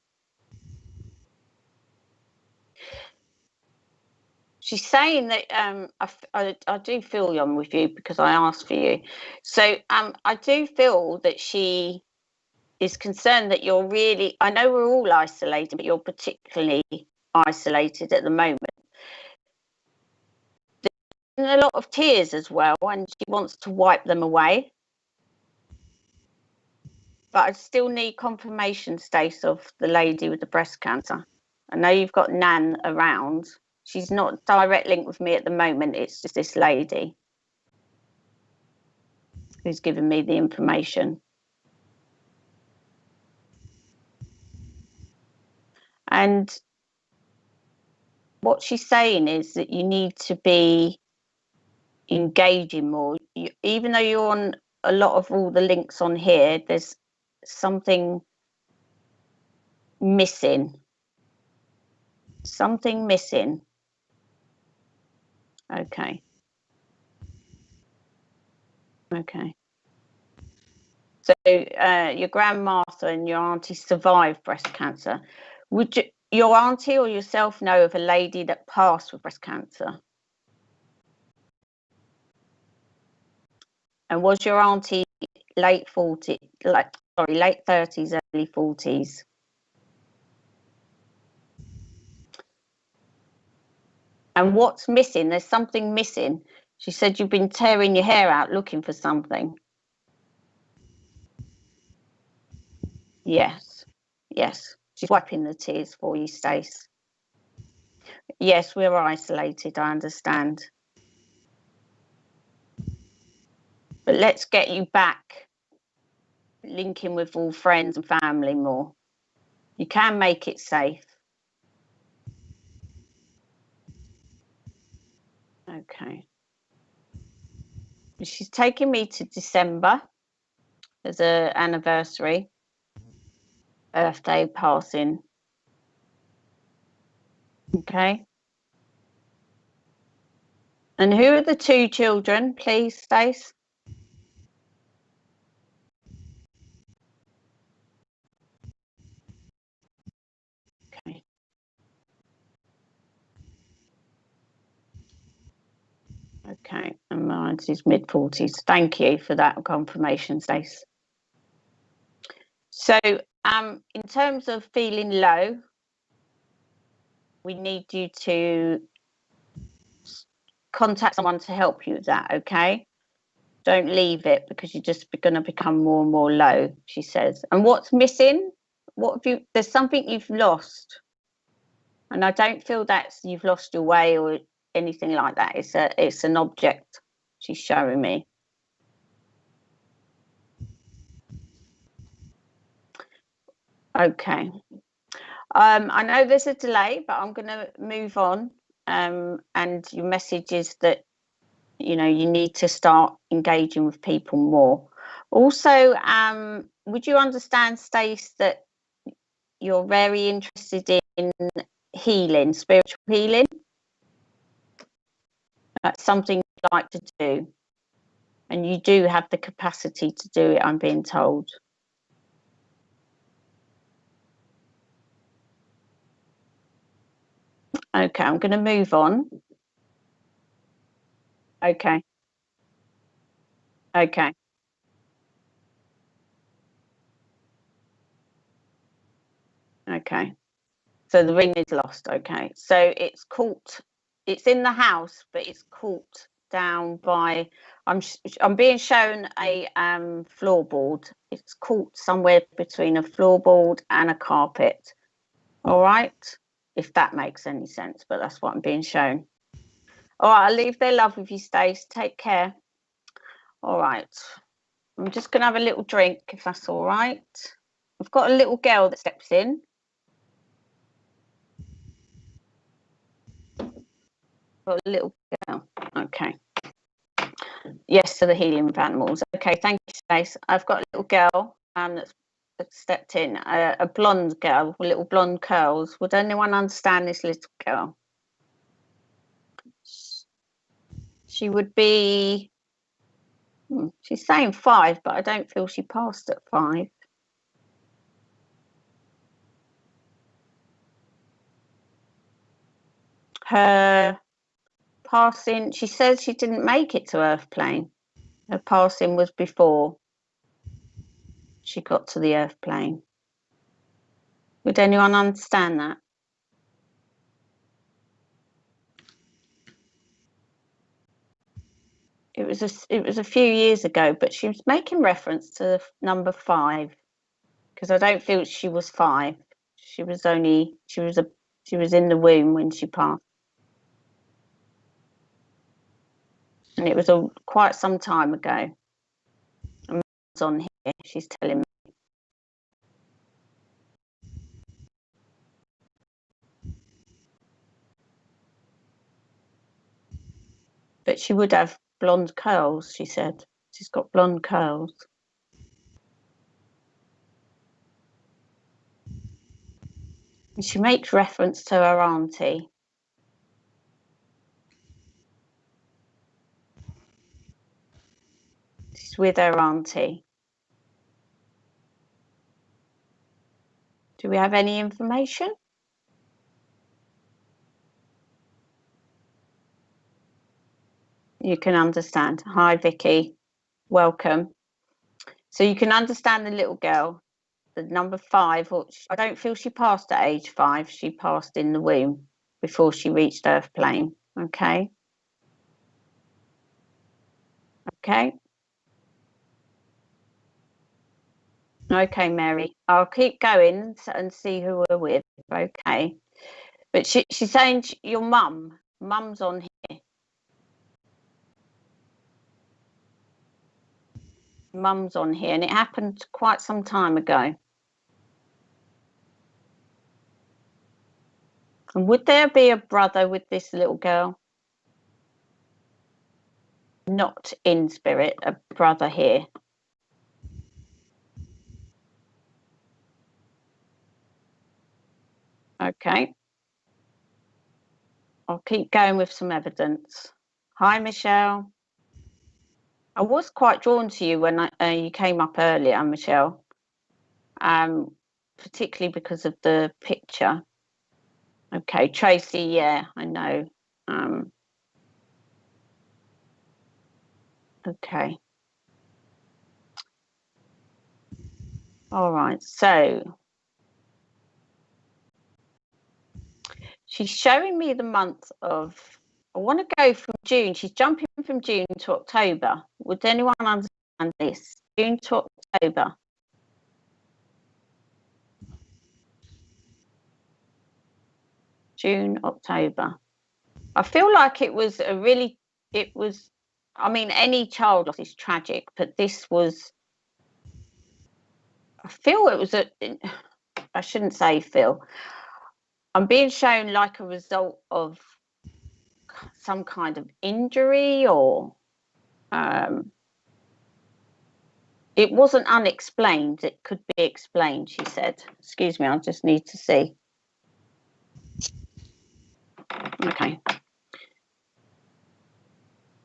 S1: She's saying that I do feel I'm with you because I asked for you. So I do feel that she is concerned that you're really, I know we're all isolated, but you're particularly isolated at the moment. There's a lot of tears as well, and she wants to wipe them away. But I still need confirmation, Stace, of the lady with the breast cancer. I know you've got Nan around. She's not direct link with me at the moment. It's just this lady who's given me the information. And what she's saying is that you need to be engaging more. Even though you're on a lot of all the links on here, there's something missing. Something missing. Okay. Okay. So your grandma and your auntie survived breast cancer. Would your auntie or yourself know of a lady that passed with breast cancer? And was your auntie late 30s, early 40s? And what's missing? There's something missing. She said you've been tearing your hair out looking for something. Yes. Yes. She's wiping the tears for you, Stace. Yes, we're isolated, I understand. But let's get you back, linking with all friends and family more. You can make it safe. Okay. She's taking me to December as an anniversary, birthday, passing. Okay. And who are the two children, please, Stace? Okay. Okay, and mine's his mid-40s. Thank you for that confirmation, Stace. So, in terms of feeling low, we need you to contact someone to help you with that, okay? Don't leave it because you're just going to become more and more low, she says. And what's missing? What have you? There's something you've lost, and I don't feel that you've lost your way or anything like that. It's an object she's showing me. Okay. I know there's a delay, but I'm going to move on. And your message is that, you know, you need to start engaging with people more. Also, would you understand, Stace, that you're very interested in healing, spiritual healing? That's something you'd like to do. And you do have the capacity to do it, I'm being told. Okay, I'm going to move on. Okay. Okay. Okay. So the ring is lost. Okay. So it's caught. It's in the house, but it's caught down by, I'm being shown a floorboard. It's caught somewhere between a floorboard and a carpet. All right, if that makes any sense, but that's what I'm being shown. All right, I'll leave their love with you, Stace. Take care. All right, I'm just going to have a little drink, if that's all right. I've got a little girl that steps in. Got a little girl. Okay. Yes, to the healing of animals. Okay, thank you, Stace. I've got a little girl that's stepped in, a blonde girl with little blonde curls. Would anyone understand this little girl? She would be, she's saying 5, but I don't feel she passed at 5. Her passing, she says she didn't make it to Earth plane. Her passing was before she got to the Earth plane. Would anyone understand that? It was a few years ago, but she was making reference to number 5, because I don't feel she was 5. She was in the womb when she passed, and it was quite some time ago. And Mum's on here. She's telling me, but she would have blonde curls. She said she's got blonde curls. And she makes reference to her auntie. She's with her auntie. Do we have any information? You can understand. Hi, Vicky. Welcome. So you can understand the little girl, the number 5. I don't feel she passed at age 5. She passed in the womb before she reached Earth plane. Okay. Okay. Okay, Mary. I'll keep going and see who we're with. Okay. But she's saying your mum's on here. Mum's on here, and it happened quite some time ago. And would there be a brother with this little girl? Not in spirit, a brother here. Okay. I'll keep going with some evidence. Hi, Michelle. I was quite drawn to you when you came up earlier, Michelle, particularly because of the picture. Okay, Tracy, yeah, I know. Okay. All right, so she's showing me the month of, I want to go from June. She's jumping from June to October. Would anyone understand this? June to October. June, October. I feel like it was I mean, any child loss is tragic, but this was, I feel it was I shouldn't say feel. I'm being shown like a result of some kind of injury, or it wasn't unexplained. It could be explained, she said. Excuse me, I just need to see. Okay.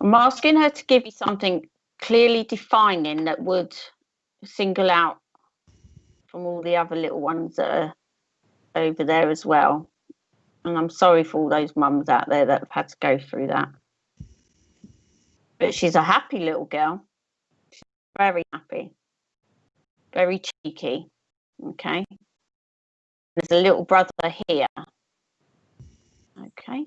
S1: I'm asking her to give you something clearly defining that would single out from all the other little ones that are over there as well. And I'm sorry for all those mums out there that have had to go through that. But she's a happy little girl. She's very happy. Very cheeky. Okay. There's a little brother here. Okay.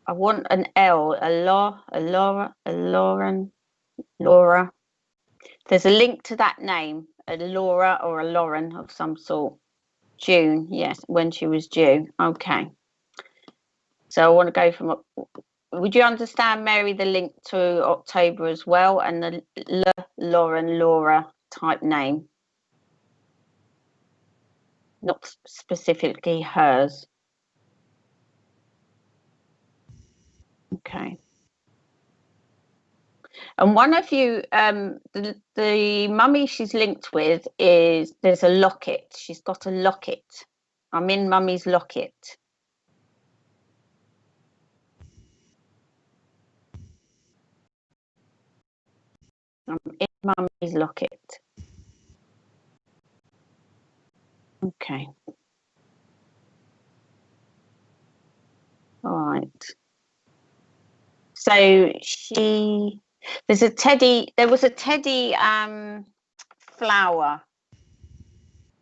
S1: I want an L, Laura. There's a link to that name, a Laura or a Lauren of some sort. June, yes, when she was due. Okay. So I want to go from, would you understand, Mary, the link to October as well, and the Lauren, Laura type name? Not specifically hers. Okay. And one of you, the mummy she's linked with there's a locket. She's got a locket. I'm in mummy's locket. I'm in mummy's locket. Okay. All right. So there was a teddy flower.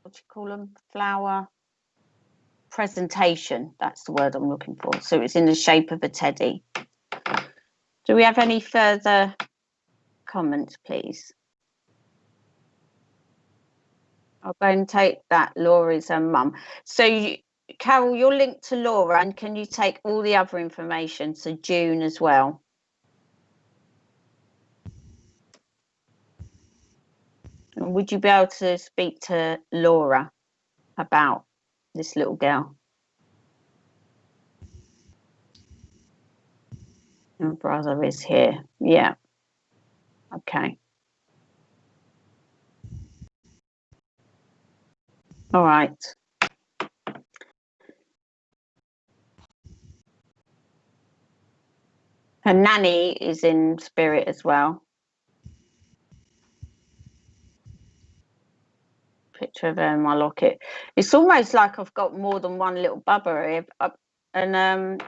S1: What do you call them? Flower presentation. That's the word I'm looking for. So it's in the shape of a teddy. Do we have any further comments, please? I'll go and take that. Laura's her mum. So Carol, you're linked to Laura, and can you take all the other information? So June as well. And would you be able to speak to Laura about this little girl? Her brother is here. Yeah. Okay. All right. Her nanny is in spirit as well. Picture of her in my locket. It's almost like I've got more than one little bubba here. And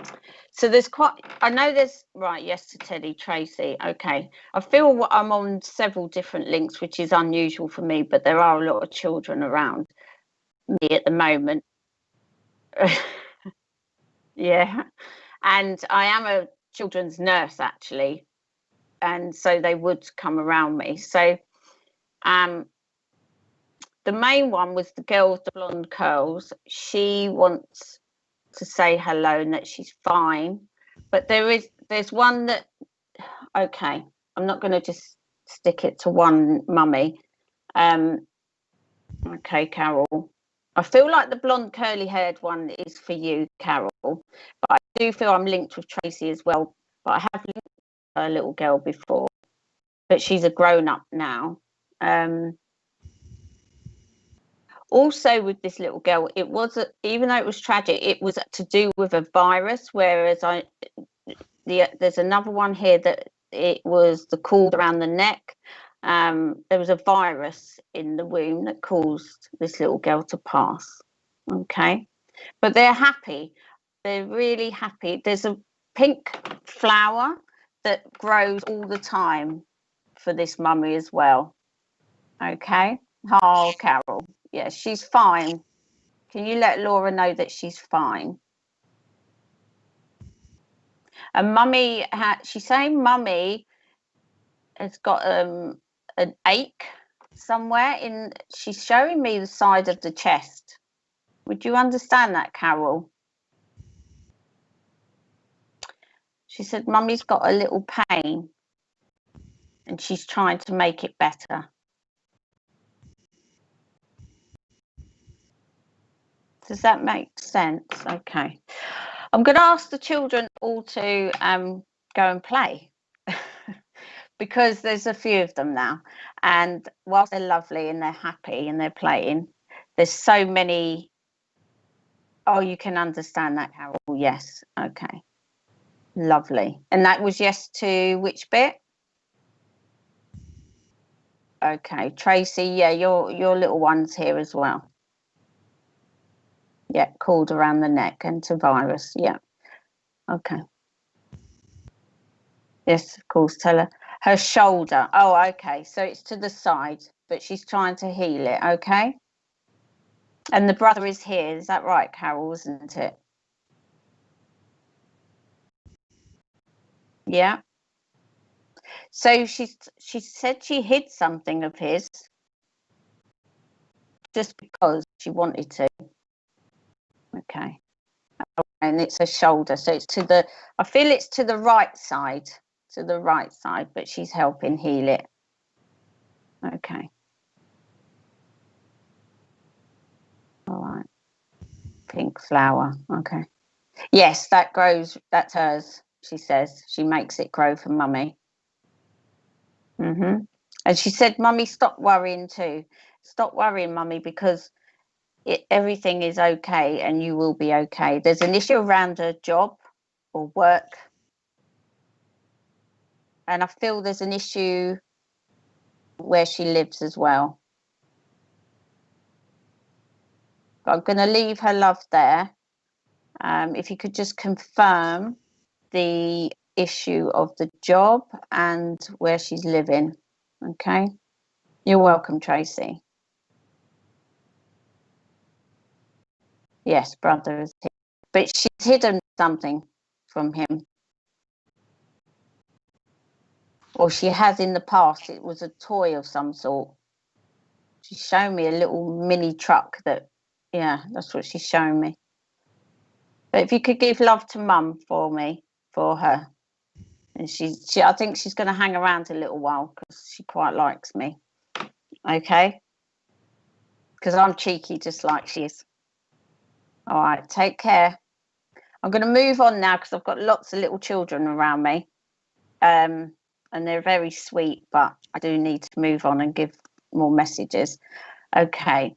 S1: so there's right, yes, to Teddy, Tracy. Okay. I feel I'm on several different links, which is unusual for me, but there are a lot of children around me at the moment. Yeah. And I am a children's nurse, actually. And so they would come around me. So the main one was the girl with the blonde curls. She wants to say hello and that she's fine. But there's one that, okay, I'm not going to just stick it to one mummy. Okay, Carol. I feel like the blonde curly haired one is for you, Carol. But I do feel I'm linked with Tracy as well. But I have linked with a little girl before. But she's a grown up now. Also with this little girl, even though it was tragic, it was to do with a virus, whereas there's another one here that it was the cord around the neck. There was a virus in the womb that caused this little girl to pass. Okay, but they're happy. They're really happy. There's a pink flower that grows all the time for this mummy as well. Okay. Oh, Carol. Yeah, she's fine. Can you let Laura know that she's fine? And mummy, she's saying mummy has got an ache somewhere she's showing me the side of the chest. Would you understand that, Carol? She said mummy's got a little pain and she's trying to make it better. Does that make sense? Okay. I'm going to ask the children all to go and play because there's a few of them now. And whilst they're lovely and they're happy and they're playing, there's so many. Oh, you can understand that, Carol? Yes. Okay. Lovely. And that was yes to which bit? Okay. Tracy, yeah, your little one's here as well. Yeah, cord around the neck and to virus. Yeah. Okay. Yes, of course. Tell her shoulder. Oh, okay. So it's to the side, but she's trying to heal it. Okay. And the brother is here. Is that right, Carol? Isn't it? Yeah. So she said she hid something of his just because she wanted to. Okay. And it's her shoulder, so it's to the, I feel it's to the right side, but she's helping heal it. Okay. All right. Pink flower. Okay. Yes, that grows, that's hers, she says. She makes it grow for Mummy. And she said, Mummy, stop worrying too. Stop worrying, Mummy, because everything is okay and you will be okay. There's an issue around her job or work, and I feel there's an issue where she lives as well. But I'm going to leave her love there. If you could just confirm the issue of the job and where she's living. Okay. You're welcome, Tracy. Yes, brother is here. But she's hidden something from him. Or she has in the past. It was a toy of some sort. She's shown me a little mini truck that, yeah, that's what she's showing me. But if you could give love to Mum for me, for her. And I think she's going to hang around a little while because she quite likes me. Okay? Because I'm cheeky just like she is. All right, take care. I'm going to move on now because I've got lots of little children around me. And they're very sweet, but I do need to move on and give more messages. Okay.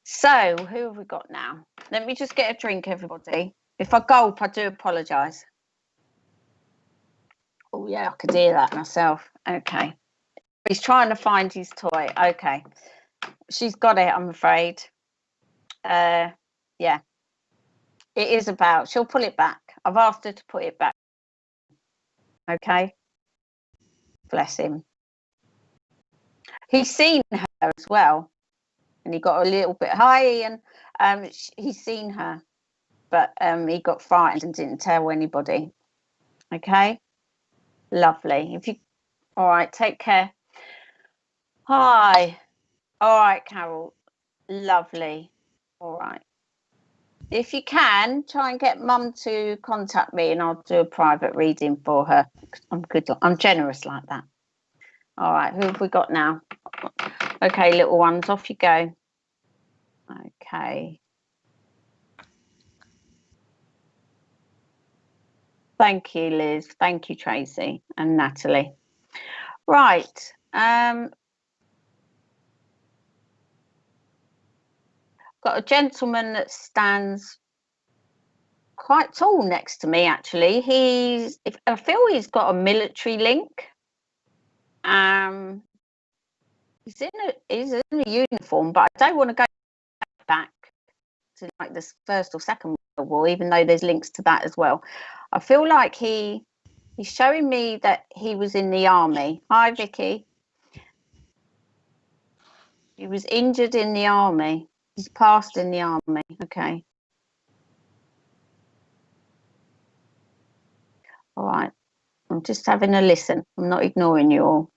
S1: So who have we got now? Let me just get a drink, everybody. If I gulp, I do apologise. Oh, yeah, I could hear that myself. Okay. He's trying to find his toy. Okay. She's got it, I'm afraid. Yeah. It is about, she'll pull it back. I've asked her to put it back. Okay. Bless him. He's seen her as well. And he got a little bit high, and he's seen her. But he got frightened and didn't tell anybody. Okay. Lovely. All right, take care. Hi. All right, Carol. Lovely. All right. If you can, try and get Mum to contact me and I'll do a private reading for her. I'm good. I'm generous like that. All right, who have we got now? Okay, little ones, off you go. Okay. Thank you, Liz. Thank you, Tracy and Natalie. Right. Got a gentleman that stands quite tall next to me, actually. I feel he's got a military link. He's in a uniform, but I don't want to go back to like the First or Second World War, even though there's links to that as well. I feel like he's showing me that he was in the army. Hi, Vicky. He was injured in the army. He's passed in the army. Okay. All right. I'm just having a listen. I'm not ignoring you all.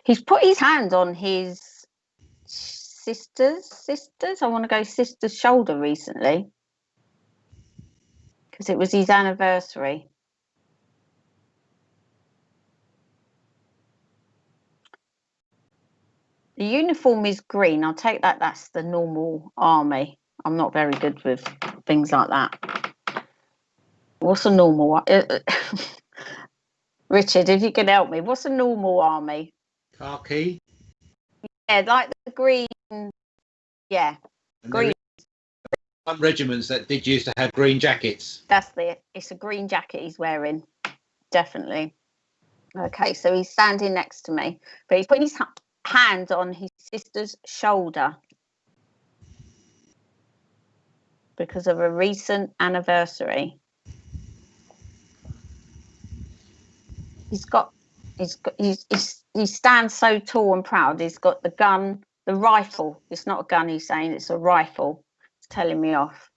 S1: He's put his hand on his sister's, I want to go sister's shoulder recently. Because it was his anniversary. The uniform is green. I'll take that. That's the normal army. I'm not very good with things like that. What's a normal one? Richard, if you can help me. What's a normal army?
S3: Khaki.
S1: Yeah, like the green. Yeah,
S3: And
S1: green.
S3: Some regiments that did used to have green jackets.
S1: It's a green jacket he's wearing. Definitely. Okay, so he's standing next to me. But he's putting his hand on his sister's shoulder because of a recent anniversary. He stands so tall and proud. He's got the gun, the rifle. It's not a gun, he's saying, it's a rifle. It's telling me off.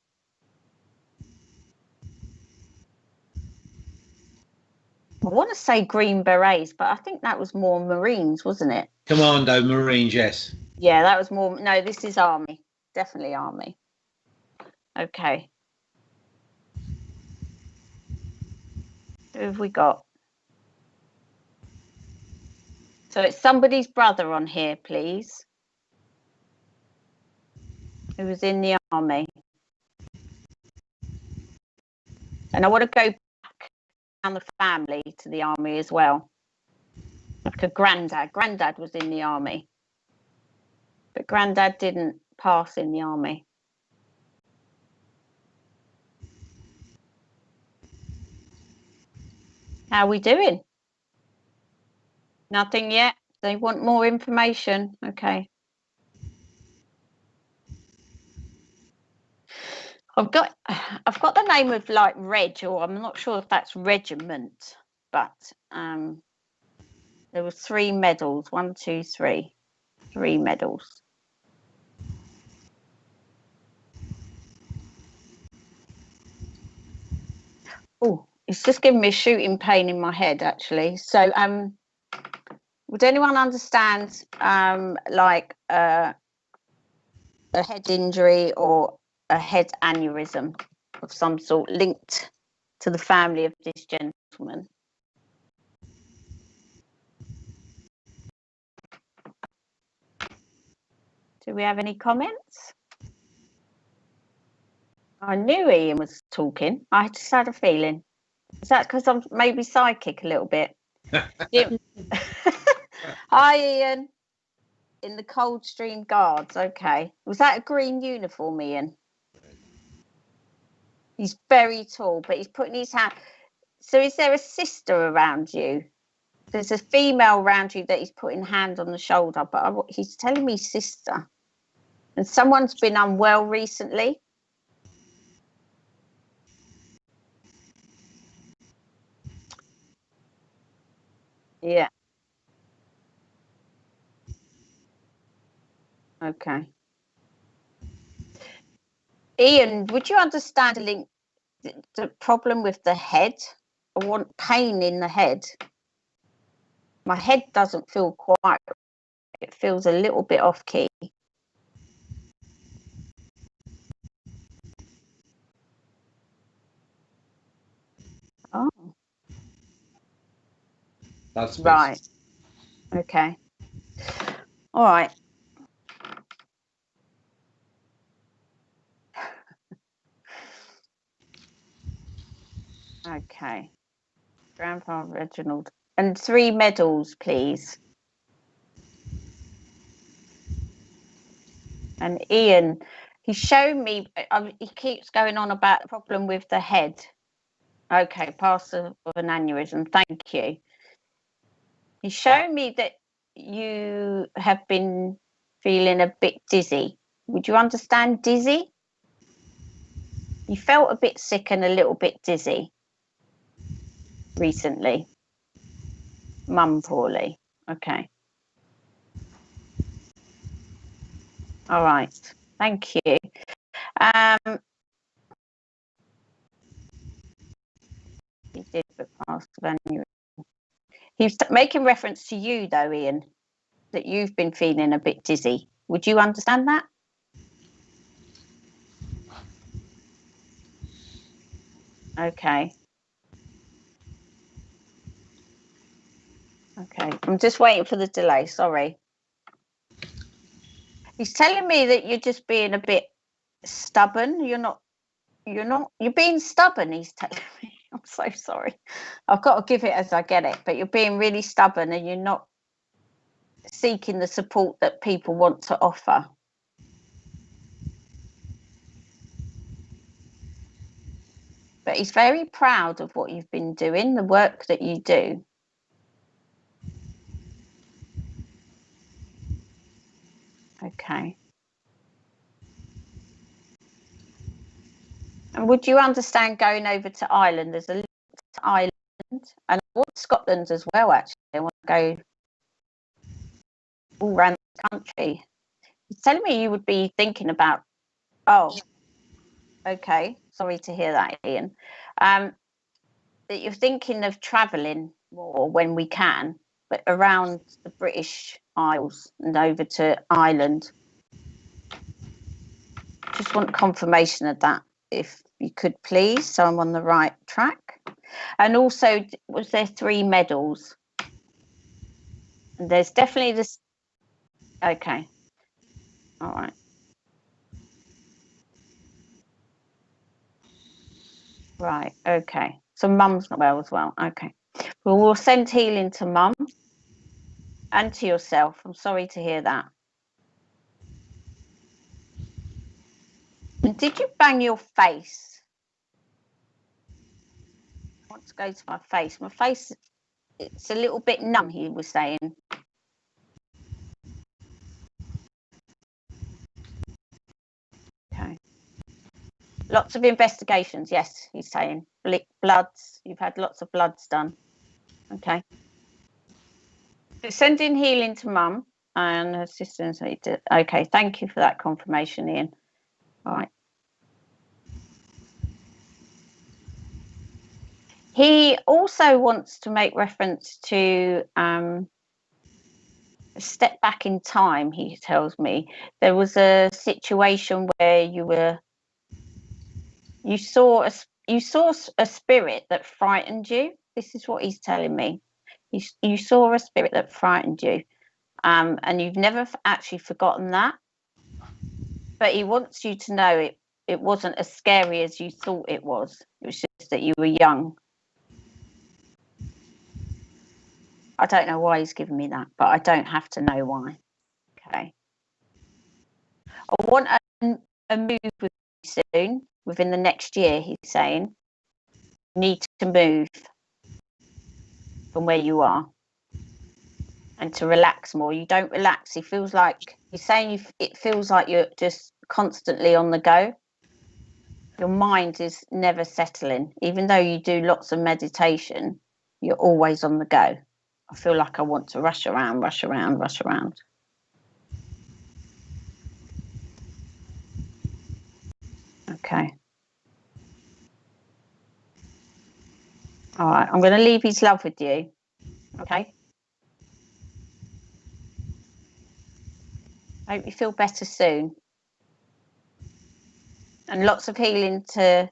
S1: want to say Green Berets, but I think that was more Marines, wasn't it?
S3: Commando Marines, yes.
S1: Yeah, that was more. No, this is Army. Definitely Army. Okay. Who have we got? So it's somebody's brother on here, please. Who was in the Army. And I want to go back down the family to the Army as well. Like a granddad. Granddad was in the Army. But granddad didn't pass in the Army. How are we doing? Nothing yet? They want more information. Okay. I've got the name of like Reg, or I'm not sure if that's regiment, but there were 3 medals. 1, 2, 3. 3 medals. Oh, it's just giving me a shooting pain in my head, actually. So, would anyone understand like a head injury or a head aneurysm of some sort linked to the family of this gentleman? Do we have any comments? I knew Ian was talking. I just had a feeling. Is that because I'm maybe psychic a little bit? Hi, Ian. In the Coldstream Guards. Okay. Was that a green uniform, Ian? He's very tall, but he's putting his hand. So is there a sister around you? There's a female around you that he's putting hand on the shoulder, but he's telling me sister. And someone's been unwell recently. Yeah. Okay. Ian, would you understand the problem with the head? I want pain in the head. My head doesn't feel quite. It feels a little bit off key. Oh.
S3: That's
S1: right. Okay. All right. Okay. Grandpa Reginald. And 3 medals, please. And Ian, he's shown me, he keeps going on about the problem with the head. Okay, pastor of an aneurysm. Thank you. He's shown me that you have been feeling a bit dizzy. Would you understand dizzy? You felt a bit sick and a little bit dizzy recently. Mum poorly. Okay. All right. Thank you. He did the past venue. He's making reference to you, though, Ian, that you've been feeling a bit dizzy. Would you understand that? Okay. Okay. I'm just waiting for the delay. Sorry. He's telling me that you're just being a bit stubborn. You're being stubborn, he's telling me. I'm so sorry. I've got to give it as I get it, but you're being really stubborn and you're not seeking the support that people want to offer. But he's very proud of what you've been doing, the work that you do. Okay. And would you understand going over to Ireland? There's a link to Ireland, and I want Scotland as well, actually. I want to go all around the country. He's telling me you would be thinking about, oh, okay, sorry to hear that, Ian. That you're thinking of travelling more when we can, but around the British Isles and over to Ireland. Just want confirmation of that, if you could please, so I'm on the right track. And also, was there 3 medals? And there's definitely this. Okay. All right. Right. Okay. So mum's not well as well. Okay. Well, we'll send healing to mum and to yourself. I'm sorry to hear that. And did you bang your face? I want to go to my face. My face, it's a little bit numb, he was saying. Okay. Lots of investigations, yes, he's saying. Bloods, you've had lots of bloods done. Okay. So sending healing to mum and her sister. Okay, thank you for that confirmation, Ian. All right. He also wants to make reference to a step back in time, he tells me. There was a situation where you saw a spirit that frightened you. This is what he's telling me. You saw a spirit that frightened you, and you've never actually forgotten that. But he wants you to know it wasn't as scary as you thought it was. It was just that you were young. I don't know why he's giving me that, but I don't have to know why. Okay. I want a move with you soon, within the next year, he's saying. You need to move from where you are and to relax more. You don't relax. He feels like, he's saying it feels like you're just constantly on the go. Your mind is never settling. Even though you do lots of meditation, you're always on the go. I feel like I want to rush around. Okay. All right, I'm going to leave his love with you. Okay. I hope you feel better soon. And lots of healing to...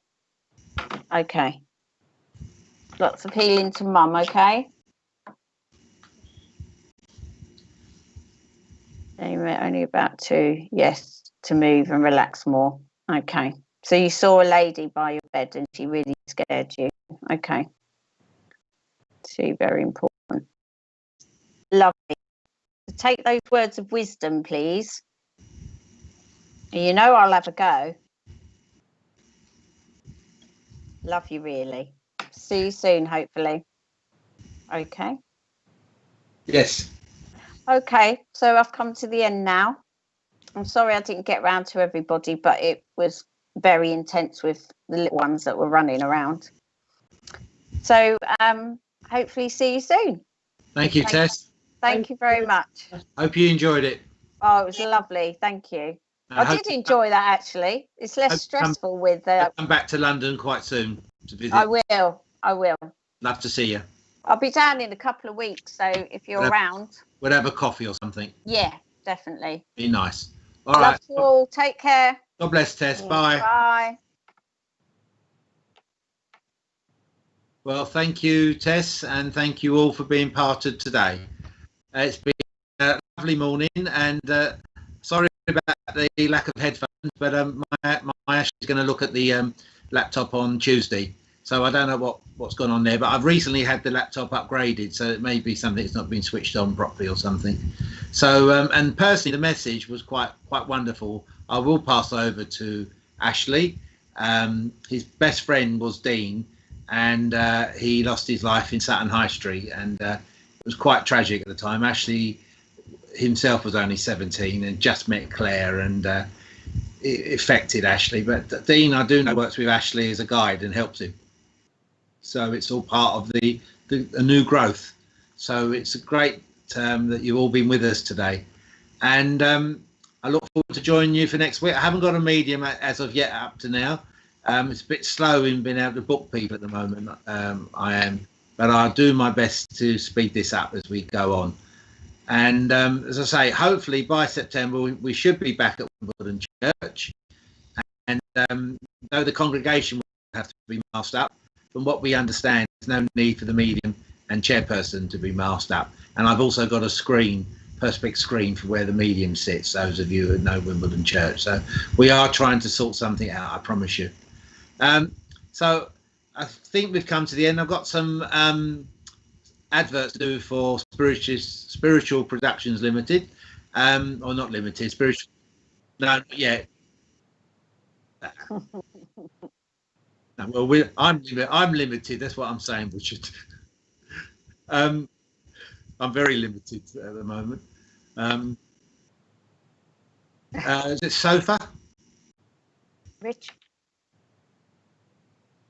S1: Okay. Lots of healing to mum, okay? Only about to, yes, to move and relax more. Okay. So you saw a lady by your bed and she really scared you. Okay. See, very important. Lovely. So take those words of wisdom, please. You know I'll have a go. Love you, really. See you soon, hopefully. Okay.
S3: Yes.
S1: Okay, so I've come to the end now. I'm sorry I didn't get round to everybody, but it was very intense with the little ones that were running around. So hopefully see you soon.
S3: Thank you, Tess.
S1: Thank you very much.
S3: Hope you enjoyed it.
S1: Oh, it was lovely. Thank you. I did enjoy that, actually. It's less stressful with...
S3: come back to London quite soon to visit.
S1: I will.
S3: Love to see you.
S1: I'll be down in a couple of weeks, so if you're around...
S3: We'll have a coffee or something.
S1: Yeah, definitely.
S3: Be nice. All right.
S1: Love you all. Take care.
S3: God bless, Tess. Bye.
S1: Bye.
S3: Well, thank you, Tess, and thank you all for being part of today. It's been a lovely morning, and sorry about the lack of headphones, but my Ashley's going to look at the laptop on Tuesday, so I don't know what's gone on there, but I've recently had the laptop upgraded, so it may be something that's not been switched on properly or something. So and personally the message was quite wonderful. I will pass over to Ashley. His best friend was Dean, and he lost his life in Sutton High Street, and it was quite tragic at the time. Ashley himself was only 17 and just met Claire, and it affected Ashley, but Dean, I do know, works with Ashley as a guide and helps him. So it's all part of the new growth. So it's a great that you've all been with us today, and I look forward to joining you for next week. I haven't got a medium as of yet up to now. It's a bit slow in being able to book people at the moment. I am, but I'll do my best to speed this up as we go on. And as I say, hopefully by September we should be back at Wimbledon Church. And though the congregation will have to be masked up, from what we understand, there's no need for the medium and chairperson to be masked up. And I've also got a screen, perspex screen, for where the medium sits, those of you who know Wimbledon Church. So we are trying to sort something out, I promise you. So I think we've come to the end. I've got some adverts to do for Spiritual Productions Limited, or not limited, spiritual. No, yeah. No, well, I'm limited. That's what I'm saying, Richard. I'm very limited at the moment. Is it sofa?
S1: Rich.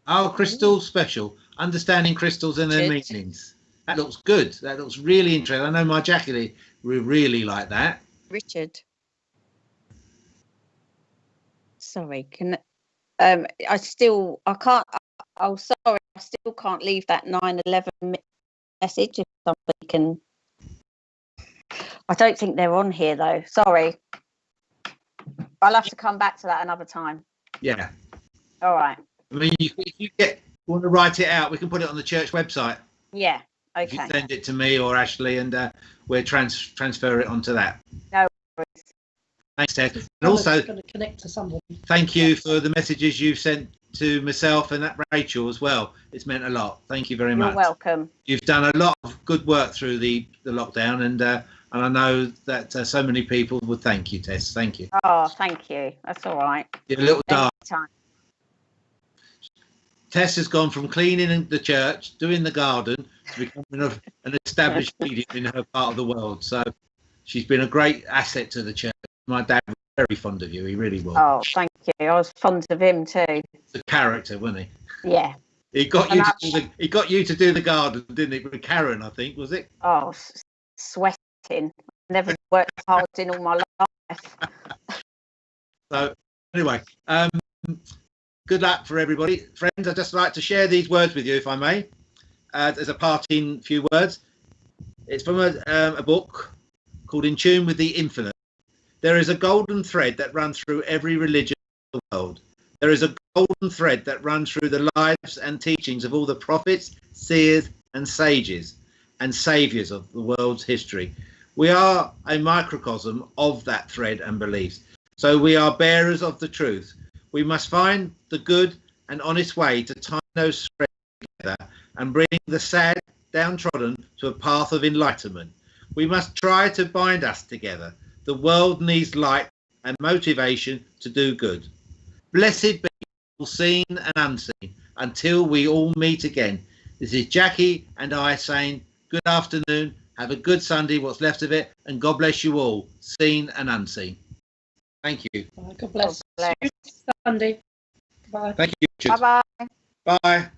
S3: Oh, crystal special. Understanding crystals and their meanings. That looks good. That looks really interesting. I know my Jackie will really like that.
S1: Richard. Sorry, can I can't. Oh, sorry, I still can't leave that 9/11 message. If somebody can, I don't think they're on here though. Sorry, I'll have to come back to that another time.
S3: Yeah.
S1: All right.
S3: I mean, if you want to write it out, we can put it on the church website.
S1: Yeah. Okay.
S3: If you send it to me or Ashley, and we'll transfer it onto that.
S1: No worries.
S3: Thanks, Ted. And also,
S2: going to connect to somebody.
S3: Thank you for the messages you've sent to myself and that Rachel as well. It's meant a lot. Thank you very much.
S1: You're welcome.
S3: You've done a lot of good work through the lockdown, and I know that so many people would thank you, Tess. Thank you.
S1: Oh, thank you. That's all right.
S3: You're a little dark.
S1: Anytime.
S3: Tess has gone from cleaning the church, doing the garden, to becoming an established medium in her part of the world. So she's been a great asset to the church. My dad was very fond of you. He really was.
S1: Oh, thank you. I was fond of him too.
S3: The character, wasn't he?
S1: Yeah.
S3: He got you to do the garden, didn't he? With Karen, I think, was it?
S1: Oh, sweating. Never worked hard in all my life.
S3: So anyway, good luck for everybody. Friends, I'd just like to share these words with you, if I may, as a parting few words. It's from a book called In Tune with the Infinite. There is a golden thread that runs through every religion of the world. There is a golden thread that runs through the lives and teachings of all the prophets, seers, and sages and saviors of the world's history. We are a microcosm of that thread and beliefs. So we are bearers of the truth. We must find the good and honest way to tie those threads together and bring the sad, downtrodden to a path of enlightenment. We must try to bind us together. The world needs light and motivation to do good. Blessed be all seen and unseen until we all meet again. This is Jackie and I saying good afternoon. Have a good Sunday, what's left of it, and God bless you all, seen and unseen. Thank you.
S2: God bless. Sunday. Bye.
S3: Thank you.
S1: Bye-bye.
S3: Bye.